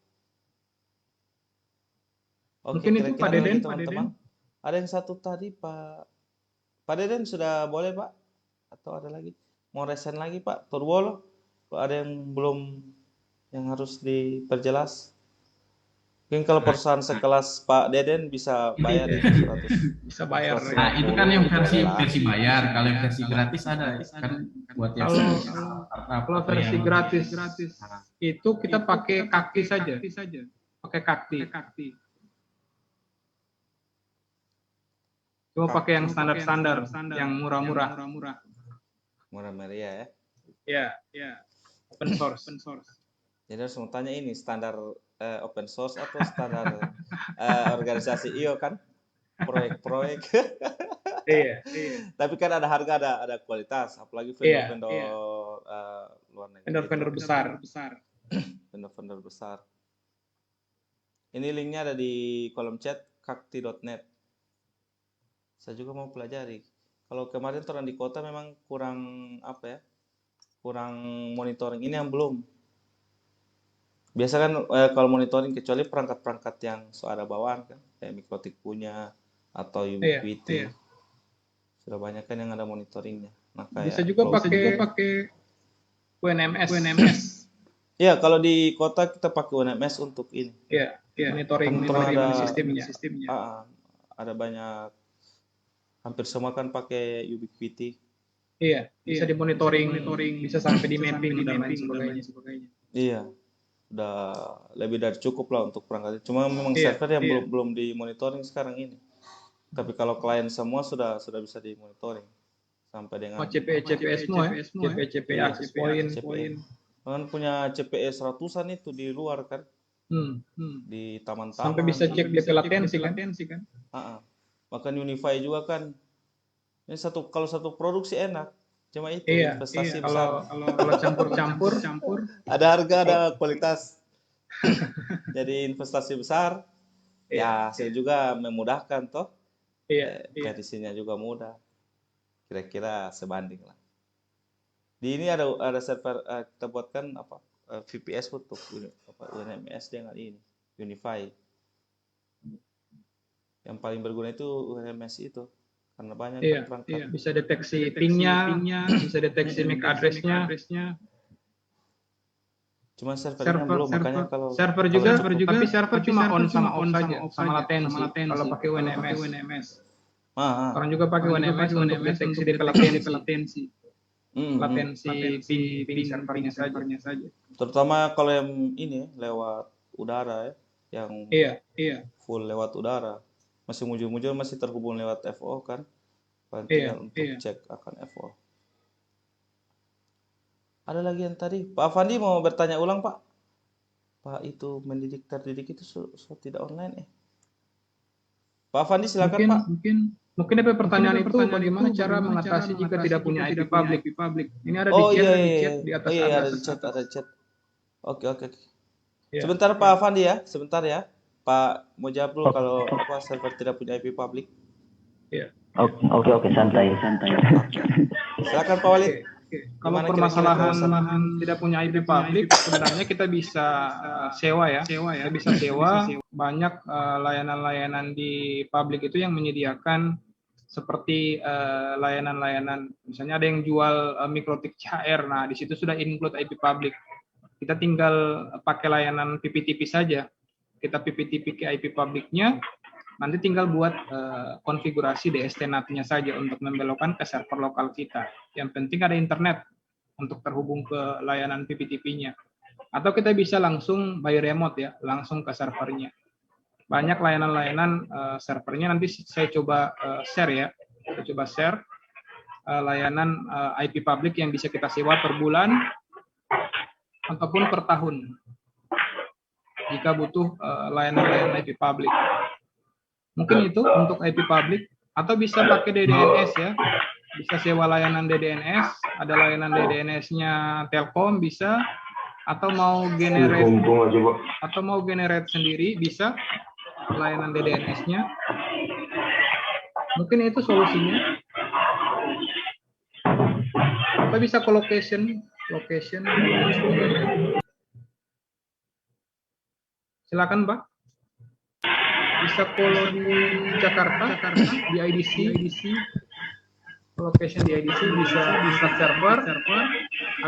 Oke, Mungkin itu kira-kira Pak lagi Deden. teman-teman. Ada yang satu tadi Pak Deden sudah boleh Pak? Atau ada lagi? Mau resen lagi Pak? Turbol? Kalau ada yang belum yang harus diperjelas? Mungkin kalau perusahaan sekelas Pak Deden bisa bayar itu 100. Bisa bayar. Nah, itu kan yang versi bayar. Kalau yang versi gratis ada kan buat yang Kalau versi gratis itu kita pakai Kakti saja. Pakai Kakti. Cuma pakai yang standar yang murah-murah. Murah meriah ya. Iya. Open source. Jadi harus mau tanya ini standar open source atau standar organisasi IO kan? Proyek-proyek. Iya. Tapi kan ada harga, ada kualitas, apalagi vendor-vendor luar negeri. Vendor-vendor besar. Vendor-vendor besar. Ini linknya ada di kolom chat kakti.net. Saya juga mau pelajari. Kalau kemarin orang di kota memang kurang apa ya? Kurang monitoring. Ini yang belum. Biasa kan kalau monitoring kecuali perangkat-perangkat yang ada bawaan kan, kayak Mikrotik punya atau Ubiquiti. Iya. Sudah banyak kan yang ada monitoringnya. Nah, Bisa juga pakai UNMS. Iya, kalau di kota kita pakai UNMS untuk ini. Iya, monitoring sistemnya. Ada banyak, hampir semua kan pakai Ubiquiti. Iya, bisa dimonitoring, bisa sampai di mapping dan lain sebagainya. Iya, udah lebih dari cukup lah untuk perangkat. Cuma memang server yang belum dimonitoring sekarang ini. Tapi kalau klien semua sudah bisa dimonitoring sampai dengan CPE semua ya, CPE access point. Kan punya CPE 100-an itu di luar kan, di taman-taman. Sampai bisa cek DP latensi kan. Bahkan Unify juga kan. Ini kalau satu produksi enak, cuma itu investasi besar. Kalau campur. Ada harga, ada kualitas. Jadi investasi besar. Ya hasil juga memudahkan toh. Medisinya juga mudah. Kira-kira sebanding lah. Di ini ada server kita buatkan VPS untuk UNMS dengan ini Unify. Yang paling berguna itu UNMS itu karena banyak perangkat. Bisa deteksi pingnya, bisa deteksi MAC address-nya. Cuma servernya belum, makanya kalau server juga, tapi server cuma on sama off saja, sama latensi. Kalau pakai UNMS. Orang juga pakai UNMS untuk deteksi DP latensi. Latensi ping servernya saja. Terutama kalau yang ini lewat udara ya, yang full lewat udara. Masih mujur-mujur masih terhubung lewat FO kan. Tinggal untuk cek akan FO. Ada lagi yang tadi Pak Afandi mau bertanya ulang Pak. Pak itu mendidik terdidik itu tidak online Pak Afandi silakan Pak. Mungkin ada pertanyaan itu bagaimana cara mengatasi jika tidak punya IP public. Ini ada di chat di atas ada chat. Oke. Sebentar Pak Afandi ya, sebentar ya. Pak mau jawab dulu kalau server tidak punya IP public. Iya. Oke, santai. Silakan Pak Walid. Kalau permasalahan tidak punya IP public, sebenarnya kita bisa sewa ya. Kita bisa sewa. Banyak layanan-layanan di public itu yang menyediakan seperti layanan-layanan. Misalnya ada yang jual Mikrotik CHR. Nah, di situ sudah include IP public. Kita tinggal pakai layanan PPTP saja. Kita PPTP ke IP publiknya, nanti tinggal buat konfigurasi DST NAT-nya saja untuk membelokkan ke server lokal kita. Yang penting ada internet. untuk terhubung ke layanan PPTP-nya. Atau kita bisa langsung by remote ya, langsung ke servernya. Banyak layanan-layanan servernya, nanti saya coba share ya. Saya coba share layanan IP public yang bisa kita sewa per bulan ataupun per tahun jika butuh layanan-layanan IP public. Mungkin itu untuk IP public, atau bisa pakai DDNS ya. Bisa sewa layanan DDNS, ada layanan DDNS-nya Telkom bisa, atau mau generate sendiri bisa layanan DDNS-nya. Mungkin itu solusinya. Atau bisa co-location, silakan Pak. Bisa colo di Jakarta, di IDC, location di IDC, bisa server,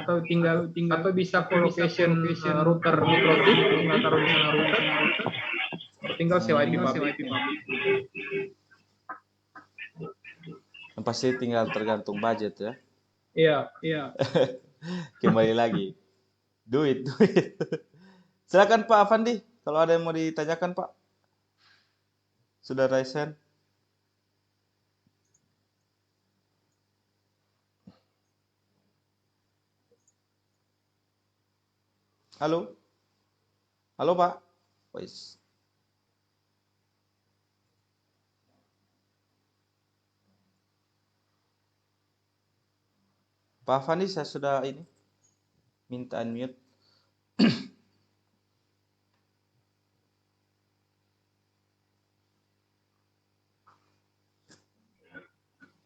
atau atau bisa co-location router mikrotik, tinggal taruh di sana router, tinggal sewa IP public. Yang pasti tinggal tergantung budget ya. Iya. Kembali lagi. Duit. Silakan Pak Afandi, kalau ada yang mau ditanyakan Pak. Sudah raise hand. Halo? Halo Pak? Wais. Pak Afandi, saya sudah ini minta unmute.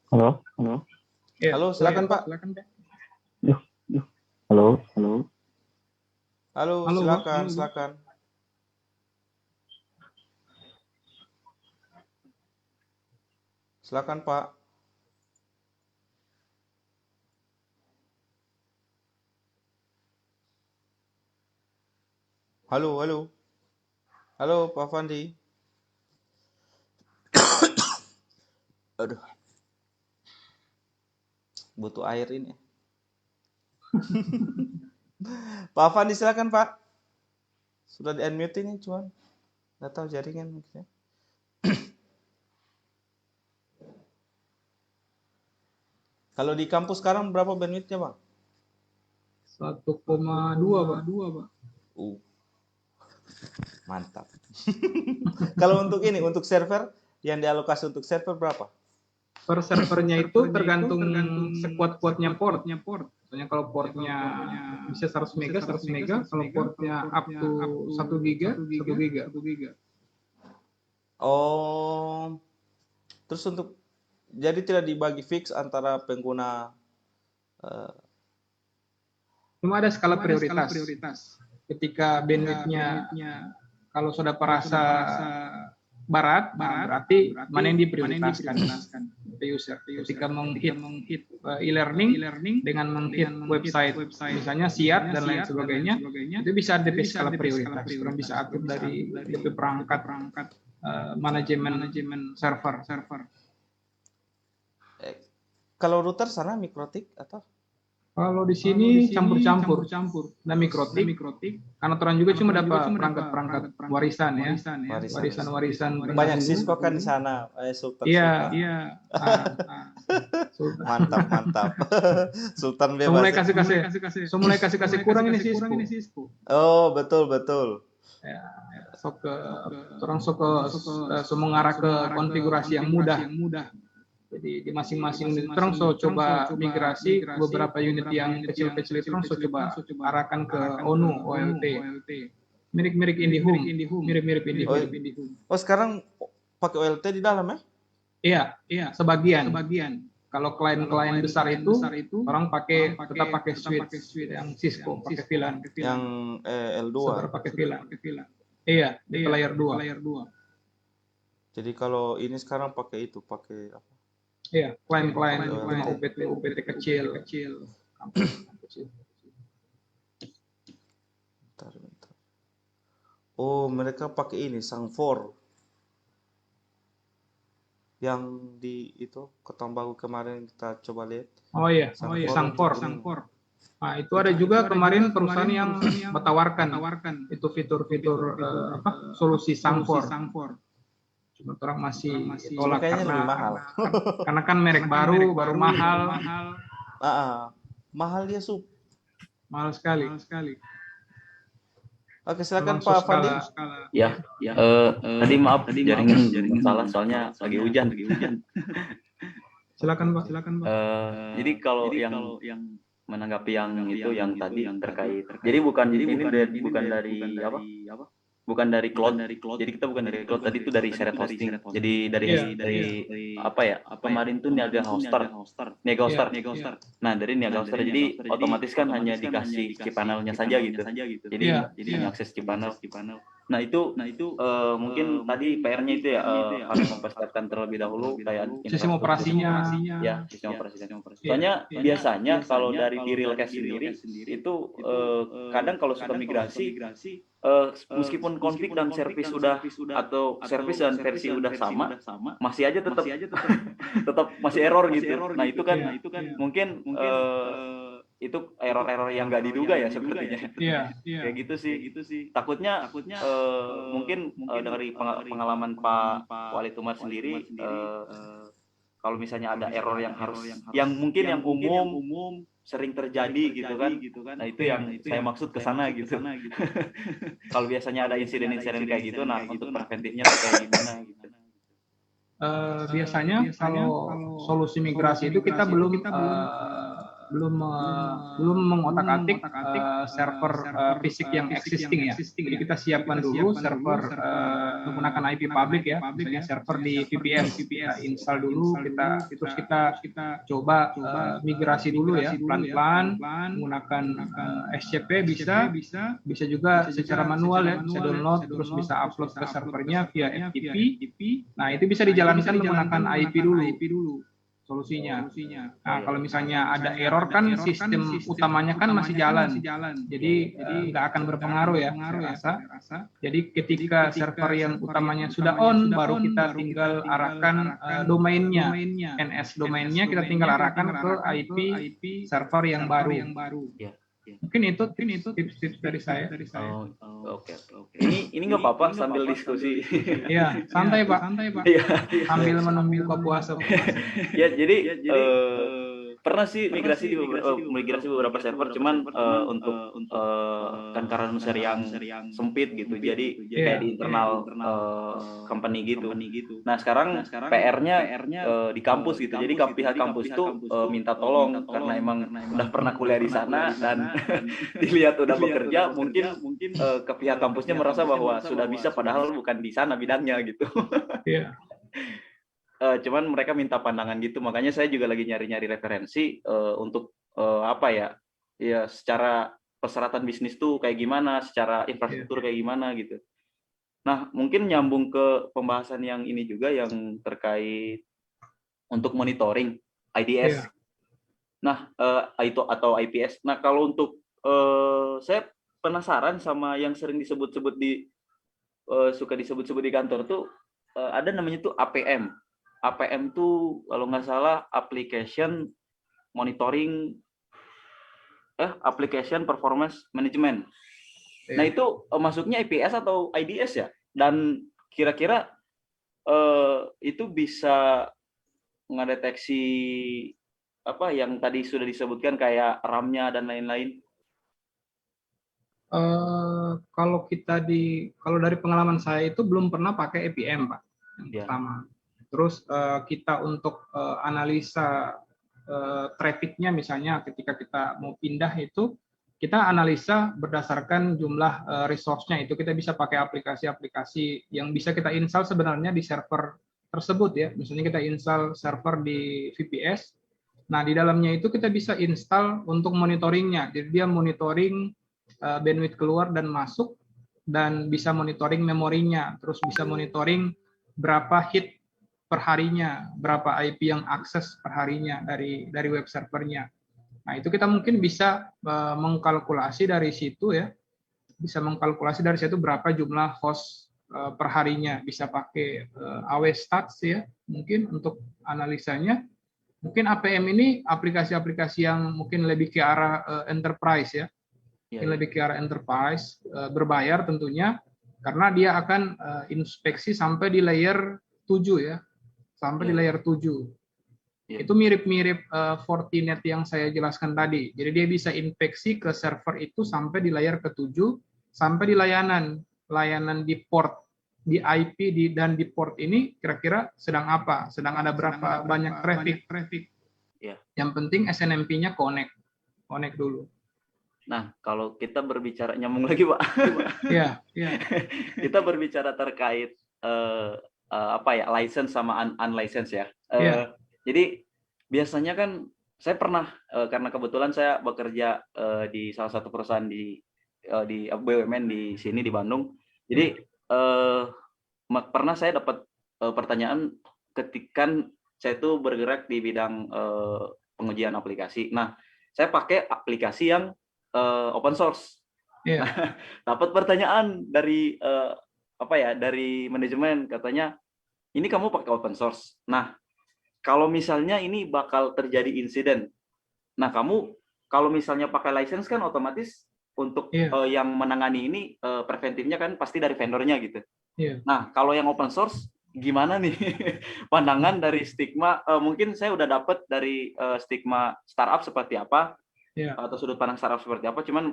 Halo. Ya, Halo, silakan Pak. Halo. Halo, silakan. Silakan Pak. Halo. Halo Pak Fandi. Aduh. Butuh air ini. Pak Fandi silakan Pak. Sudah di unmute ini cuman nggak tahu jaringan mungkin. Kalau di kampus sekarang berapa bandwidth-nya Bang? 1,2 Pak. Mantap. Kalau untuk server yang dialokasi untuk server berapa? Per servernya itu tergantung sekuat-kuatnya port. Misalnya kalau portnya bisa 100 mega, kalau portnya up to 1 giga. Oh. Terus jadi tidak dibagi fix antara pengguna. Cuma ada skala prioritas. Ketika bandwidth-nya kalau sudah perasa barat, berarti mana yang diprioritaskan user. Ketika menghit e-learning dengan menghit website, misalnya SIAT dan lain sebagainya, itu bisa ada skala prioritas. Orang bisa atur dari DP perangkat manajemen server. Kalau router sana mikrotik atau? Kalau di sini campur-campur. Nah, mikrotik. Karena orang juga cuma dapat perangkat warisan ya. Warisan. Banyak Cisco kan di sana. Sultan. Iya. Mantap. Sultan bebas. Mulai kasih kurang ini Cisco. Oh, betul. Ya, orang mengarah ke konfigurasi yang mudah. Jadi di masing-masing unit orang coba migrasi beberapa unit yang kecil-kecil itu orang coba arahkan ke ONU OLT. Mirip IndiHome. Oh, sekarang pakai OLT di dalam ya? Iya, sebagian. Kalau klien besar itu orang tetap pakai switch yang Cisco, pakai VLAN. Yang L2. Saudara pakai VLAN. Iya, di layer 2. Jadi kalau ini sekarang pakai apa? Iya, klien cuma UPT kecil. Bentar. Oh, mereka pakai ini Sang4. Yang di itu Ketambang kemarin kita coba lihat. Oh iya, Sang4. Nah, itu ada juga kemarin perusahaan yang mentawarkan itu fitur-fitur solusi Sangfor. Cuma orang masih Cuma tolak kayaknya lebih mahal. karena kan merek baru mahal. Mahal dia Sup. Mahal sekali. Oke, silakan Memang Pak Fandi. Ya, tadi maaf jaringan salah soalnya lagi hujan. Silakan Pak. Jadi kalau yang menanggapi yang itu yang tadi terkait, jadi bukan dari apa? Bukan dari cloud. Jadi kita bukan dari cloud, tadi itu dari shared hosting. Jadi dari apa ya? Kemarin tuh Niaga Hoster. Nah, dari Niaga Hoster jadi otomatis kan hanya dikasih cPanel-nya saja gitu. Jadi hanya akses cPanel. Nah, itu mungkin tadi PR-nya itu ya harus mempersiapkan terlebih dahulu kayak Sistem operasinya. Ya, sistem operasi. Soalnya biasanya kalau dari di Realcast sendiri itu kadang kalau suka migrasi meskipun config dan service sudah atau service dan versi udah sama, masih aja tetap masih error gitu. Nah, itu kan mungkin itu error-error yang nggak diduga ya sepertinya. Kayak gitu sih. Takutnya mungkin dari pengalaman Pak Wali Tumar sendiri, kalau misalnya ada error yang mungkin yang umum sering terjadi gitu kan. Nah, itu yang saya maksud ke sana gitu. Kalau biasanya ada insiden-insiden kayak gitu, nah untuk preventifnya tuh kayak gimana gitu. Biasanya kalau solusi migrasi itu kita belum mengotak-atik server fisik yang existing ya. Jadi kita siapkan dulu server menggunakan IP public ya, misalnya server di VPS. Kita install dulu, terus kita coba migrasi dulu ya, pelan-pelan menggunakan SCP bisa juga secara manual ya, bisa download terus bisa upload ke servernya via FTP. Nah, itu bisa dijalankan menggunakan IP dulu. Solusinya. Nah, kalau misalnya ada error kan sistem utamanya kan masih jalan. Jadi nggak akan berpengaruh ya, saya rasa. Jadi ketika server yang utamanya sudah on, baru kita tinggal arahkan domainnya, NS domainnya kita tinggal arahkan ke IP server yang baru. Mungkin itu tips-tips dari saya. Oke. Ini nggak apa-apa sambil diskusi. Iya, santai Pak. Sambil menunggu buka puasa. Ya, jadi pernah sih migrasi beberapa server, cuman untuk kan karena share yang sempit gitu, jadi kayak di internal company gitu. Nah, sekarang PR-nya di kampus gitu, jadi pihak kampus itu minta tolong karena emang udah pernah kuliah di sana dan dilihat udah bekerja, mungkin ke pihak kampusnya merasa bahwa sudah bisa padahal bukan di sana bidangnya gitu. Iya. Cuman mereka minta pandangan gitu, makanya saya juga lagi nyari-nyari referensi untuk apa ya secara persyaratan bisnis tuh kayak gimana, secara infrastruktur kayak gimana gitu. Nah, mungkin nyambung ke pembahasan yang ini juga yang terkait untuk monitoring IDS. Nah, itu atau IPS. Nah, kalau untuk saya penasaran sama yang sering disebut-sebut suka disebut-sebut di kantor tuh ada namanya tuh APM. APM tuh kalau nggak salah application performance management. Nah, itu masuknya IPS atau IDS ya? Dan kira-kira itu bisa ngedeteksi apa yang tadi sudah disebutkan kayak RAM-nya dan lain-lain? Kalau dari pengalaman saya itu belum pernah pakai APM Pak, yang pertama. Terus kita untuk analisa trafficnya misalnya ketika kita mau pindah itu kita analisa berdasarkan jumlah resource-nya, itu kita bisa pakai aplikasi-aplikasi yang bisa kita install sebenarnya di server tersebut ya. Misalnya kita install server di VPS. Nah, di dalamnya itu kita bisa install untuk monitoringnya. Jadi dia monitoring bandwidth keluar dan masuk, dan bisa monitoring memorinya, terus bisa monitoring berapa hit per harinya, berapa IP yang akses per harinya dari web servernya. Nah, itu kita mungkin bisa mengkalkulasi dari situ ya, berapa jumlah host per harinya, bisa pakai AWS Stats ya, mungkin untuk analisanya. Mungkin APM ini aplikasi-aplikasi yang mungkin lebih ke arah enterprise ya. Mungkin lebih ke arah enterprise, berbayar tentunya, karena dia akan inspeksi sampai di layer 7 ya. Sampai di layer 7. Itu mirip-mirip Fortinet yang saya jelaskan tadi. Jadi dia bisa inspeksi ke server itu sampai di layer ke-7, sampai di layanan di port, di IP dan di port ini kira-kira sedang apa, sedang ada berapa banyak traffic. Yang penting SNMP-nya connect dulu. Nah, kalau kita berbicara nyambung lagi, Pak. Iya. Kita berbicara terkait license sama unlicense ya. Jadi biasanya kan saya pernah karena kebetulan saya bekerja di salah satu perusahaan di BUMN di sini di Bandung. Jadi pernah saya dapat pertanyaan ketika saya itu bergerak di bidang pengujian aplikasi. Nah, saya pakai aplikasi yang open source. Nah, dapat pertanyaan dari dari manajemen, katanya ini kamu pakai open source. Nah, kalau misalnya ini bakal terjadi insiden. Nah, kamu kalau misalnya pakai license kan otomatis untuk yang menangani ini preventifnya kan pasti dari vendornya gitu. Nah, kalau yang open source gimana nih pandangan dari stigma? Mungkin saya udah dapat dari stigma startup seperti apa atau sudut pandang startup seperti apa. Cuman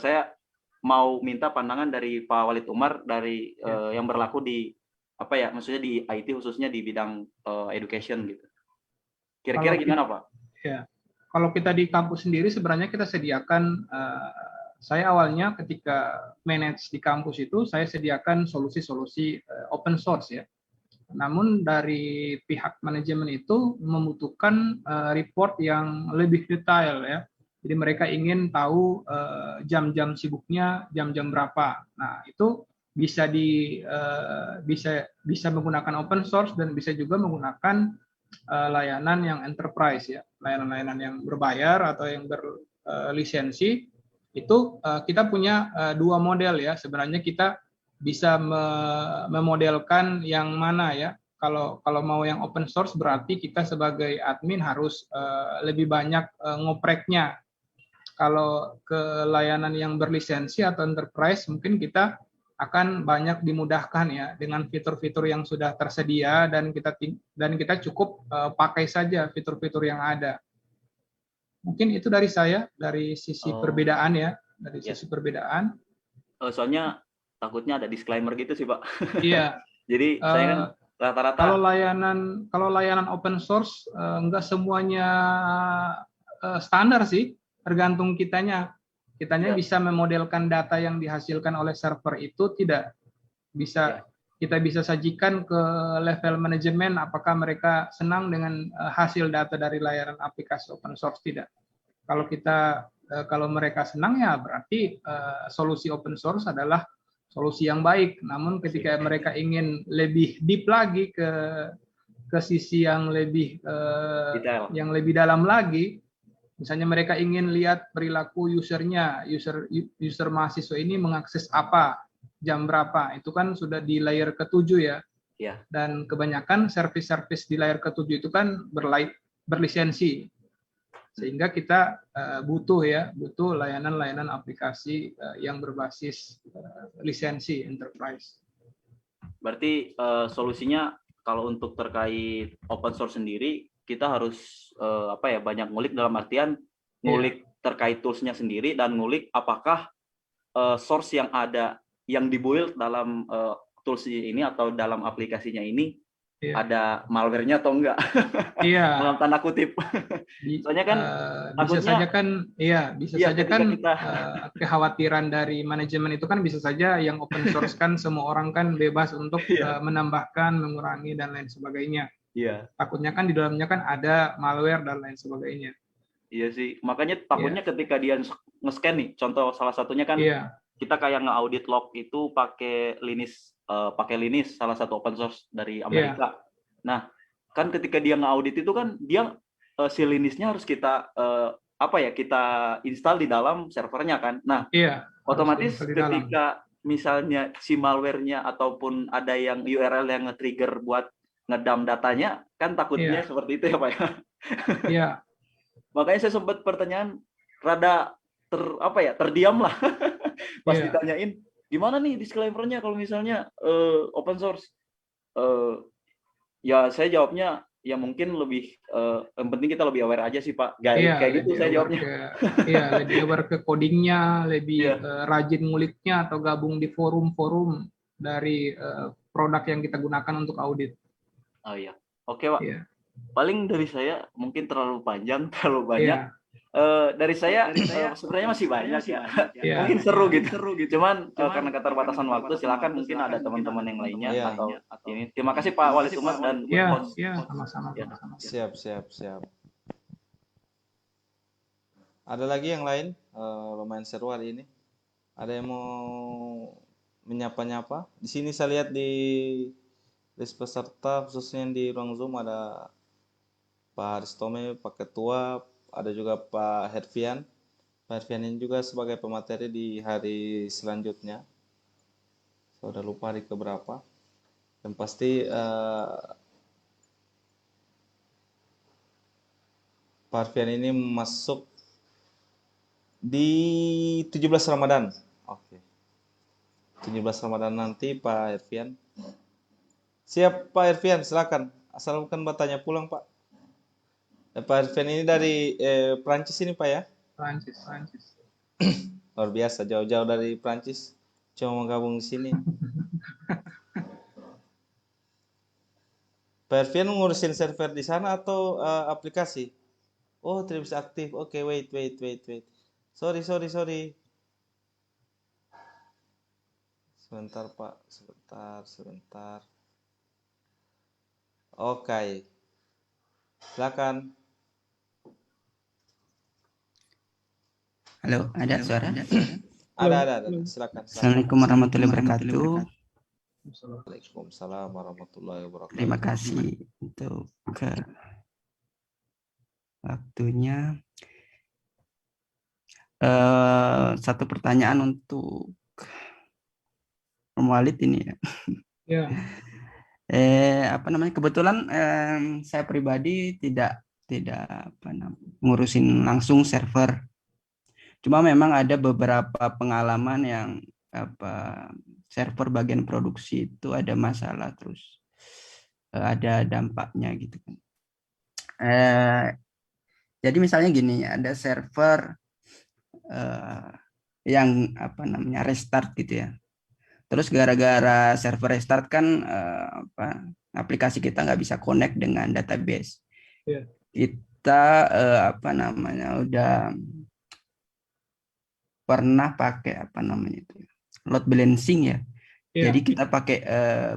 saya mau minta pandangan dari Pak Walid Umar dari yang berlaku di maksudnya di IT khususnya di bidang education gitu. Kira-kira gimana, Pak? Ya, kalau kita di kampus sendiri sebenarnya kita sediakan. Saya awalnya ketika manage di kampus itu saya sediakan solusi-solusi open source ya. Namun dari pihak manajemen itu membutuhkan report yang lebih detail ya. Jadi mereka ingin tahu jam-jam sibuknya jam-jam berapa. Nah, itu bisa bisa menggunakan open source dan bisa juga menggunakan layanan yang enterprise ya, layanan-layanan yang berbayar atau yang berlisensi. Itu kita punya dua model ya. Sebenarnya kita bisa memodelkan yang mana ya. Kalau mau yang open source berarti kita sebagai admin harus lebih banyak ngopreknya. Kalau ke layanan yang berlisensi atau enterprise mungkin kita akan banyak dimudahkan ya dengan fitur-fitur yang sudah tersedia dan kita cukup pakai saja fitur-fitur yang ada. Mungkin itu dari saya, dari sisi perbedaan ya, dari sisi perbedaan. Soalnya takutnya ada disclaimer gitu sih, Pak. Iya. Jadi saya kan rata-rata kalau layanan open source enggak semuanya standar sih, tergantung kitanya. Bisa memodelkan data yang dihasilkan oleh server itu tidak bisa kita bisa sajikan ke level manajemen apakah mereka senang dengan hasil data dari layanan aplikasi open source tidak. Kalau mereka senang ya berarti solusi open source adalah solusi yang baik. Namun ketika mereka ingin lebih deep lagi ke sisi yang lebih dalam lagi, misalnya mereka ingin lihat perilaku usernya, user mahasiswa ini mengakses apa, jam berapa, itu kan sudah di layer ke-7 ya. Dan kebanyakan service-service di layer ke-7 itu kan berlisensi. Sehingga kita butuh layanan-layanan aplikasi yang berbasis lisensi enterprise. Berarti solusinya kalau untuk terkait open source sendiri kita harus banyak ngulik dalam artian ngulik terkait toolsnya sendiri dan ngulik apakah source yang ada yang dibuild dalam tools ini atau dalam aplikasinya ini ada malware-nya atau enggak. Dalam tanda kutip. Soalnya kan bisa saja kan kekhawatiran dari manajemen itu kan bisa saja yang open source kan semua orang kan bebas untuk menambahkan, mengurangi dan lain sebagainya. Takutnya kan di dalamnya kan ada malware dan lain sebagainya. Iya sih, makanya takutnya ketika dia nge-scan nih, contoh salah satunya kan kita kayak nge-audit log itu pakai Linux, salah satu open source dari Amerika. Nah, kan ketika dia nge-audit itu kan dia si Linux-nya harus kita kita install di dalam servernya kan. Nah, otomatis ketika misalnya si malware-nya ataupun ada yang URL yang nge-trigger buat ngedam datanya, kan takutnya Iya. seperti itu ya Pak ya. Iya, Makanya saya sempat pertanyaan rada terdiam lah pas iya, ditanyain gimana nih disclaimer-nya kalau misalnya open source. Ya saya jawabnya ya mungkin lebih yang penting kita lebih aware aja sih Pak. iya, Kayak gitu lebih saya aware jawabnya. iya, lebih aware ke codingnya, lebih Iya. rajin nguliknya atau gabung di forum-forum dari produk yang kita gunakan untuk audit. Oh iya. Oke Pak. Iya, Paling dari saya mungkin terlalu panjang, terlalu banyak. iya, Dari saya sebenarnya masih banyak ya. iya, Mungkin seru iya. gitu. Cuman karena keterbatasan waktu, silakan mungkin ada teman-teman yang lainnya Iya. atau ini. Terima kasih Pak Walid Umar dan Iya, host. iya, sama-sama, Ya. sama-sama. Siap. Ada lagi yang lain? Lumayan seru hari ini. Ada yang mau menyapa-nyapa? Di sini saya lihat di list peserta khususnya yang di ruang Zoom ada Pak Aristome, Pak Ketua, ada juga Pak Herfian. Pak Herfian ini juga sebagai pemateri di hari selanjutnya. Saya udah lupa hari keberapa. Dan pasti Pak Herfian ini masuk di 17 Ramadan. Oke. 17 Ramadan nanti Pak Herfian. Siap Pak Herfian, silakan. Asal bukan bertanya pulang Pak. Pak Herfian ini dari Prancis ini Pak ya? Prancis. Luar biasa, jauh-jauh dari Prancis. Cuma mau gabung di sini. Pak Herfian ngurusin server di sana atau aplikasi? Oh, tidak bisa aktif. Oke, wait. Sorry. Sebentar Pak, sebentar. Oke. Silakan. Halo, ada suara? Ada. Silakan. Assalamualaikum warahmatullahi wabarakatuh. Waalaikumsalam warahmatullahi wabarakatuh. Terima kasih untuk waktunya. Satu pertanyaan untuk Om Walid ini ya. Iya, Kebetulan saya pribadi tidak ngurusin langsung server. Cuma memang ada beberapa pengalaman yang server bagian produksi itu ada masalah, terus ada dampaknya gitu kan. Jadi misalnya gini, ada server yang restart gitu ya. Terus gara-gara server restart kan aplikasi kita nggak bisa connect dengan database. Iya. Kita udah pernah pakai load balancing ya. Iya. Jadi kita pakai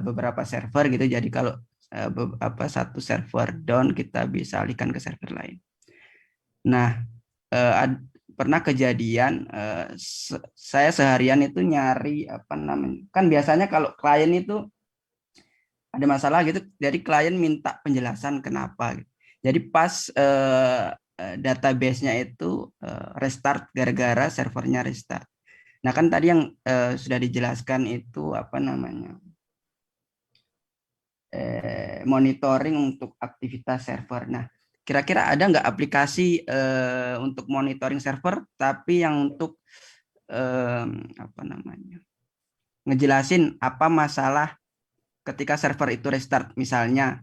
beberapa server gitu. Jadi kalau satu server down, kita bisa alihkan ke server lain. Nah, pernah kejadian saya seharian itu nyari kan biasanya kalau klien itu ada masalah gitu, jadi klien minta penjelasan kenapa gitu. Jadi pas database-nya itu restart gara-gara servernya restart. Nah kan tadi yang sudah dijelaskan itu monitoring untuk aktivitas server. Nah kira-kira ada nggak aplikasi untuk monitoring server tapi yang untuk ngejelasin apa masalah ketika server itu restart, misalnya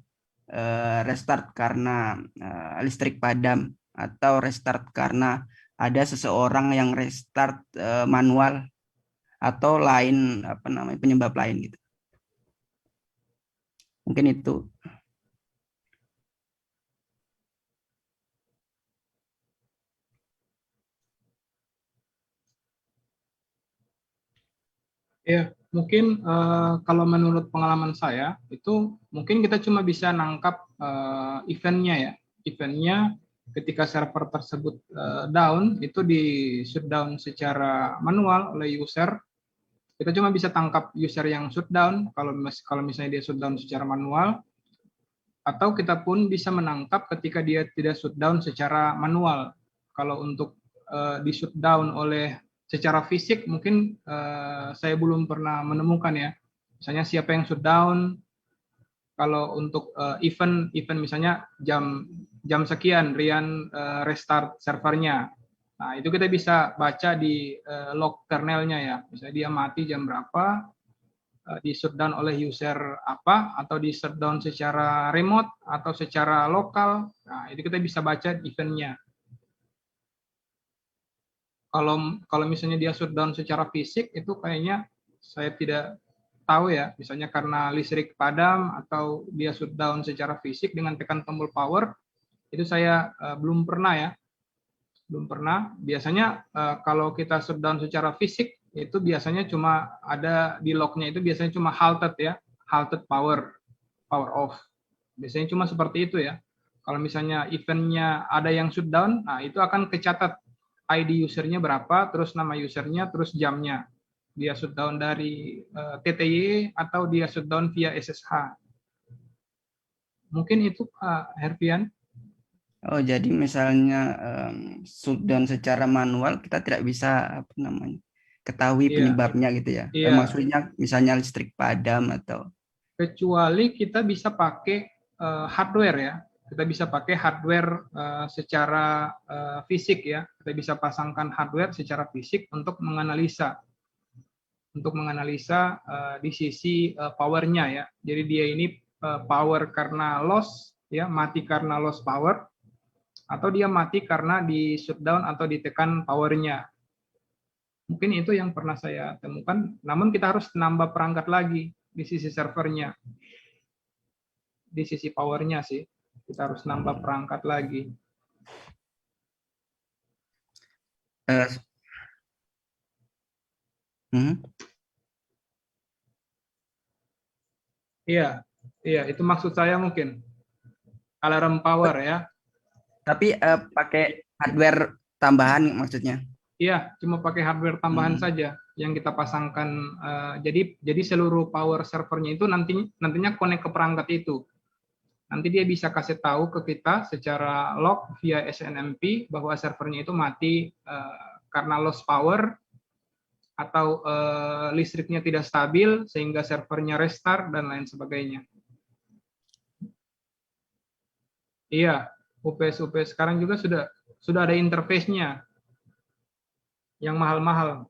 restart karena listrik padam atau restart karena ada seseorang yang restart manual atau lain penyebab lain gitu. Mungkin itu. Ya, mungkin kalau menurut pengalaman saya itu mungkin kita cuma bisa nangkap eventnya ya. Eventnya ketika server tersebut down itu di shutdown secara manual oleh user. Kita cuma bisa tangkap user yang shutdown kalau misalnya dia shutdown secara manual, atau kita pun bisa menangkap ketika dia tidak shutdown secara manual. Kalau untuk di shutdown oleh secara fisik mungkin saya belum pernah menemukan ya. Misalnya siapa yang shutdown, kalau untuk event misalnya jam sekian Rian restart servernya. Nah, itu kita bisa baca di log kernelnya ya. Misalnya dia mati jam berapa, di shutdown oleh user apa, atau di shutdown secara remote atau secara lokal. Nah, itu kita bisa baca eventnya. Kalau misalnya dia shutdown secara fisik, itu kayaknya saya tidak tahu ya, misalnya karena listrik padam atau dia shutdown secara fisik dengan tekan tombol power, itu saya belum pernah ya. Belum pernah. Biasanya kalau kita shutdown secara fisik, itu biasanya cuma ada di lognya itu biasanya cuma halted ya, halted power off. Biasanya cuma seperti itu ya. Kalau misalnya eventnya ada yang shutdown, nah itu akan kecatat ID usernya berapa, terus nama usernya, terus jamnya. Dia shutdown dari TTY atau dia shutdown via SSH. Mungkin itu Pak Herfian. Oh, jadi misalnya shutdown secara manual kita tidak bisa ketahui penyebabnya gitu ya. Iya. Maksudnya misalnya listrik padam atau kecuali kita bisa pakai hardware ya. Kita bisa pakai hardware secara fisik ya. Kita bisa pasangkan hardware secara fisik untuk menganalisa di sisi powernya ya. Jadi dia ini power karena loss ya, mati karena loss power, atau dia mati karena di shutdown atau ditekan powernya. Mungkin itu yang pernah saya temukan. Namun kita harus nambah perangkat lagi di sisi servernya, di sisi powernya sih. Kita harus nambah perangkat lagi. Iya, itu maksud saya mungkin alarm power ya. Tapi pakai hardware tambahan maksudnya? Iya, cuma pakai hardware tambahan saja yang kita pasangkan. Jadi seluruh power servernya itu nantinya connect ke perangkat itu. Nanti dia bisa kasih tahu ke kita secara log via SNMP bahwa servernya itu mati karena loss power atau listriknya tidak stabil sehingga servernya restart dan lain sebagainya. Iya, UPS sekarang juga sudah ada interface-nya yang mahal-mahal.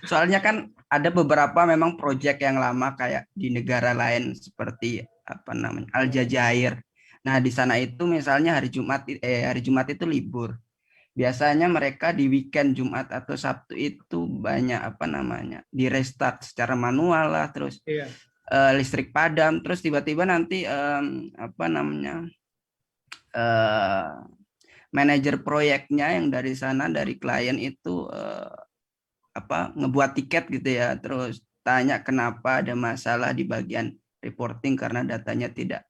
Soalnya kan ada beberapa memang proyek yang lama kayak di negara lain seperti Aljazair. Nah, di sana itu misalnya hari Jumat itu libur. Biasanya mereka di weekend Jumat atau Sabtu itu banyak di restart secara manual lah, terus listrik padam, terus tiba-tiba nanti manajer proyeknya yang dari sana dari klien itu ngebuat tiket gitu ya, terus tanya kenapa ada masalah di bagian reporting karena datanya tidak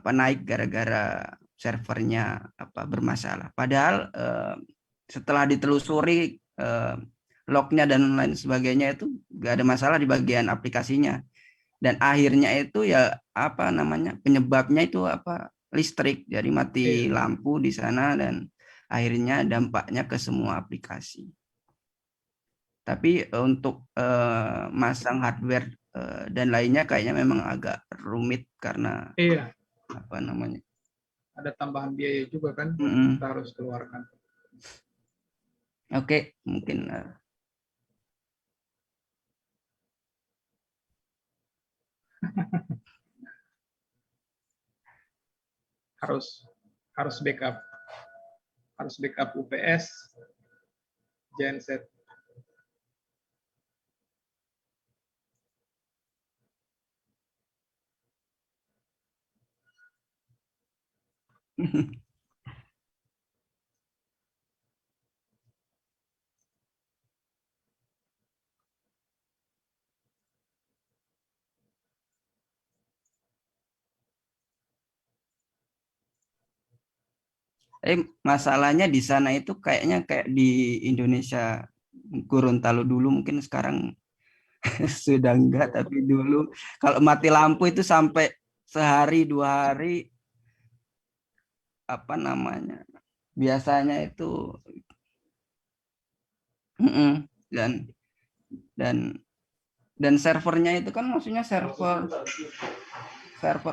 naik gara-gara servernya bermasalah. Padahal setelah ditelusuri lognya dan lain sebagainya itu nggak ada masalah di bagian aplikasinya. Dan akhirnya itu ya penyebabnya itu listrik, jadi mati lampu di sana dan akhirnya dampaknya ke semua aplikasi. Tapi untuk masang hardware dan lainnya kayaknya memang agak rumit karena ada tambahan biaya juga kan kita harus keluarkan. Oke, mungkin harus backup UPS, genset. masalahnya di sana itu kayaknya kayak di Indonesia Gorontalo dulu, mungkin sekarang sudah enggak, tapi dulu kalau mati lampu itu sampai sehari 2 hari biasanya itu dan dan servernya itu kan maksudnya server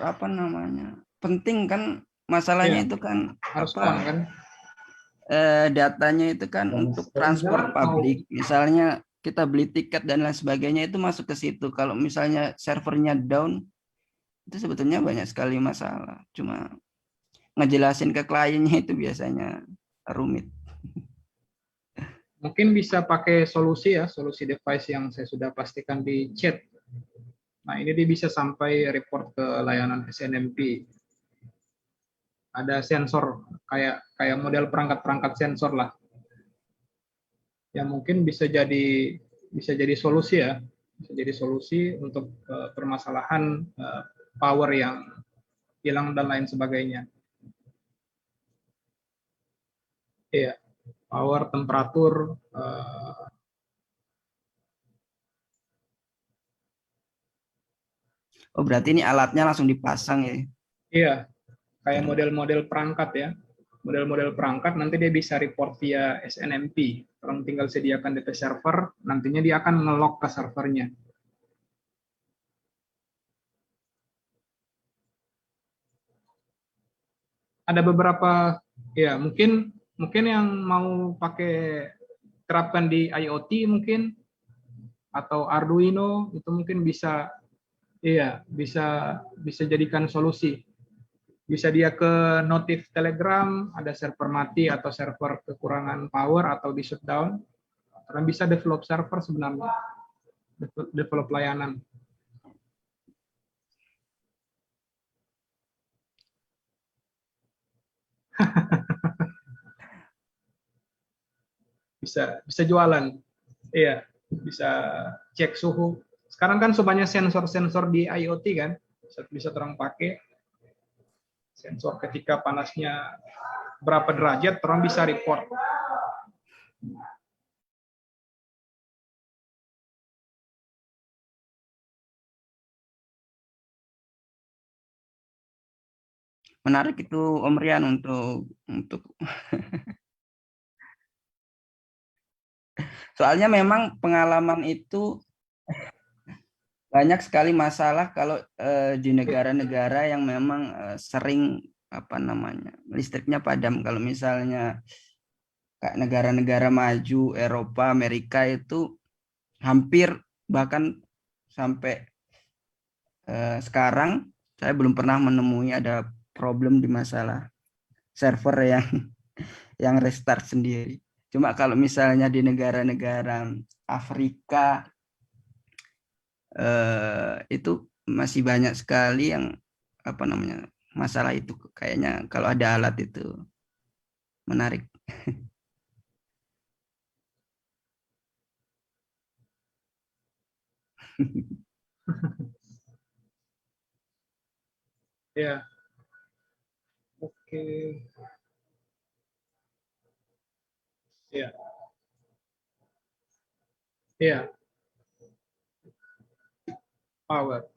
apa namanya, penting kan, masalahnya Iya, itu kan harus on kan. datanya itu kan untuk transport publik, misalnya kita beli tiket dan lain sebagainya itu masuk ke situ. Kalau misalnya servernya down, itu sebetulnya banyak sekali masalah. Cuma ngejelasin ke kliennya itu biasanya rumit. Mungkin bisa pakai solusi ya, solusi device yang saya sudah pastikan di chat. Nah, ini dia bisa sampai report ke layanan SNMP. Ada sensor kayak model perangkat-perangkat sensor lah, yang mungkin bisa jadi solusi ya, bisa jadi solusi untuk permasalahan power yang hilang dan lain sebagainya. Iya, power, temperatur. Oh, berarti ini alatnya langsung dipasang ya? Iya, kayak model-model perangkat ya. Model-model perangkat nanti dia bisa report via SNMP. Orang tinggal sediakan DP server, nantinya dia akan nge-log ke servernya. Ada beberapa, ya mungkin yang mau pakai terapkan di IoT mungkin, atau Arduino itu mungkin bisa, iya bisa jadikan solusi. Bisa dia ke notif Telegram, ada server mati atau server kekurangan power atau di shutdown, karena bisa develop server sebenarnya, develop layanan. bisa jualan, iya, bisa cek suhu. Sekarang kan sebanyak sensor-sensor di IoT kan, bisa terang pakai sensor ketika panasnya berapa derajat, orang bisa report. Menarik itu Om Rian untuk soalnya memang pengalaman itu banyak sekali masalah kalau di negara-negara yang memang sering apa namanya, listriknya padam. Kalau misalnya kayak negara-negara maju Eropa, Amerika itu hampir, bahkan sampai sekarang saya belum pernah menemui ada problem di masalah server yang restart sendiri. Cuma kalau misalnya di negara-negara Afrika itu masih banyak sekali yang apa namanya, masalah itu. Kayaknya kalau ada alat itu menarik. Ya, oke. Ya, ya, power.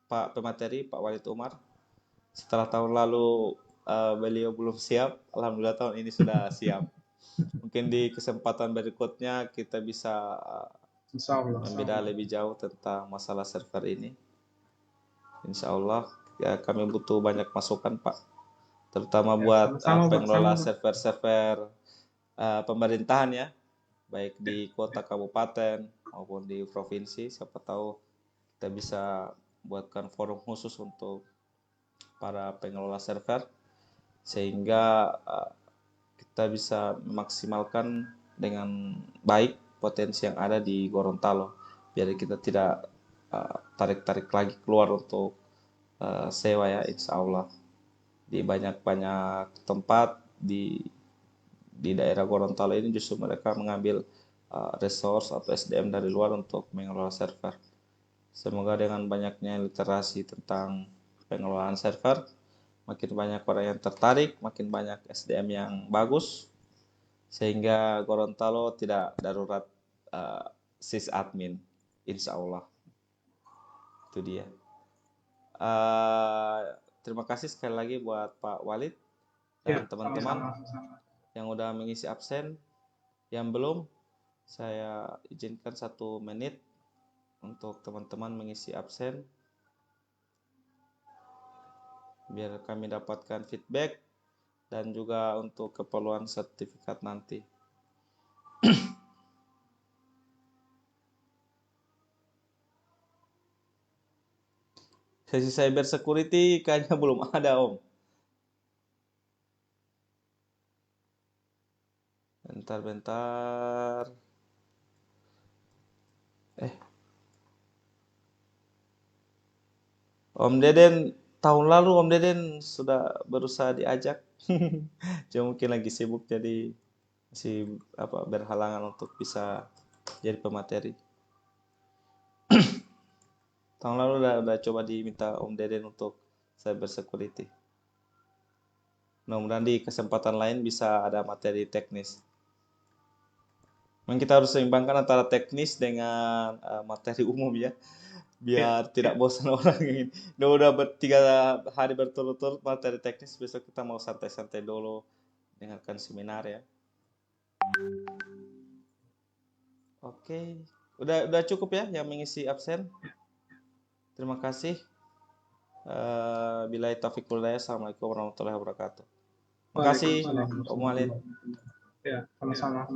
Pak pemateri, Pak Walid Umar. Setelah tahun lalu beliau belum siap, alhamdulillah tahun ini sudah siap. Mungkin di kesempatan berikutnya kita bisa Insya Allah. membedah lebih jauh tentang masalah server ini. Insya Allah ya, kami butuh banyak masukan Pak, terutama Ya, buat sama-sama, Pak. pengelola Sama. server-server pemerintahan ya, baik di kota kabupaten maupun di provinsi. Siapa tahu kita bisa buatkan forum khusus untuk para pengelola server sehingga kita bisa memaksimalkan dengan baik potensi yang ada di Gorontalo, biar kita tidak tarik-tarik lagi keluar untuk sewa ya. Insya Allah di banyak-banyak tempat di daerah Gorontalo ini justru mereka mengambil resource atau SDM dari luar untuk mengelola server. Semoga dengan banyaknya literasi tentang pengelolaan server, makin banyak orang yang tertarik, makin banyak SDM yang bagus, sehingga Gorontalo tidak darurat sysadmin. Insya Allah. Itu dia. Terima kasih sekali lagi buat Pak Walid dan teman-teman yang udah mengisi absen. Yang belum, saya izinkan 1 menit untuk teman-teman mengisi absen biar kami dapatkan feedback dan juga untuk keperluan sertifikat nanti. Sesi cyber security kayaknya belum ada Om. Bentar. Om Deden, tahun lalu Om Deden sudah berusaha diajak. Cuma mungkin lagi sibuk jadi masih berhalangan untuk bisa jadi pemateri. Tahun lalu udah coba diminta Om Deden untuk cyber security. Mudah-mudahan di kesempatan lain bisa ada materi teknis. Memang kita harus seimbangkan antara teknis dengan materi umum ya, biar tidak bosan orang ini. Udah 3 hari berturut-turut materi teknis, besok kita mau santai-santai dulu dengarkan seminar ya. Oke, udah cukup ya yang mengisi absen. Terima kasih. Billahi taufiq wal hidayah. Assalamualaikum warahmatullahi wabarakatuh. Terima kasih Om Walid. Ya, sama-sama.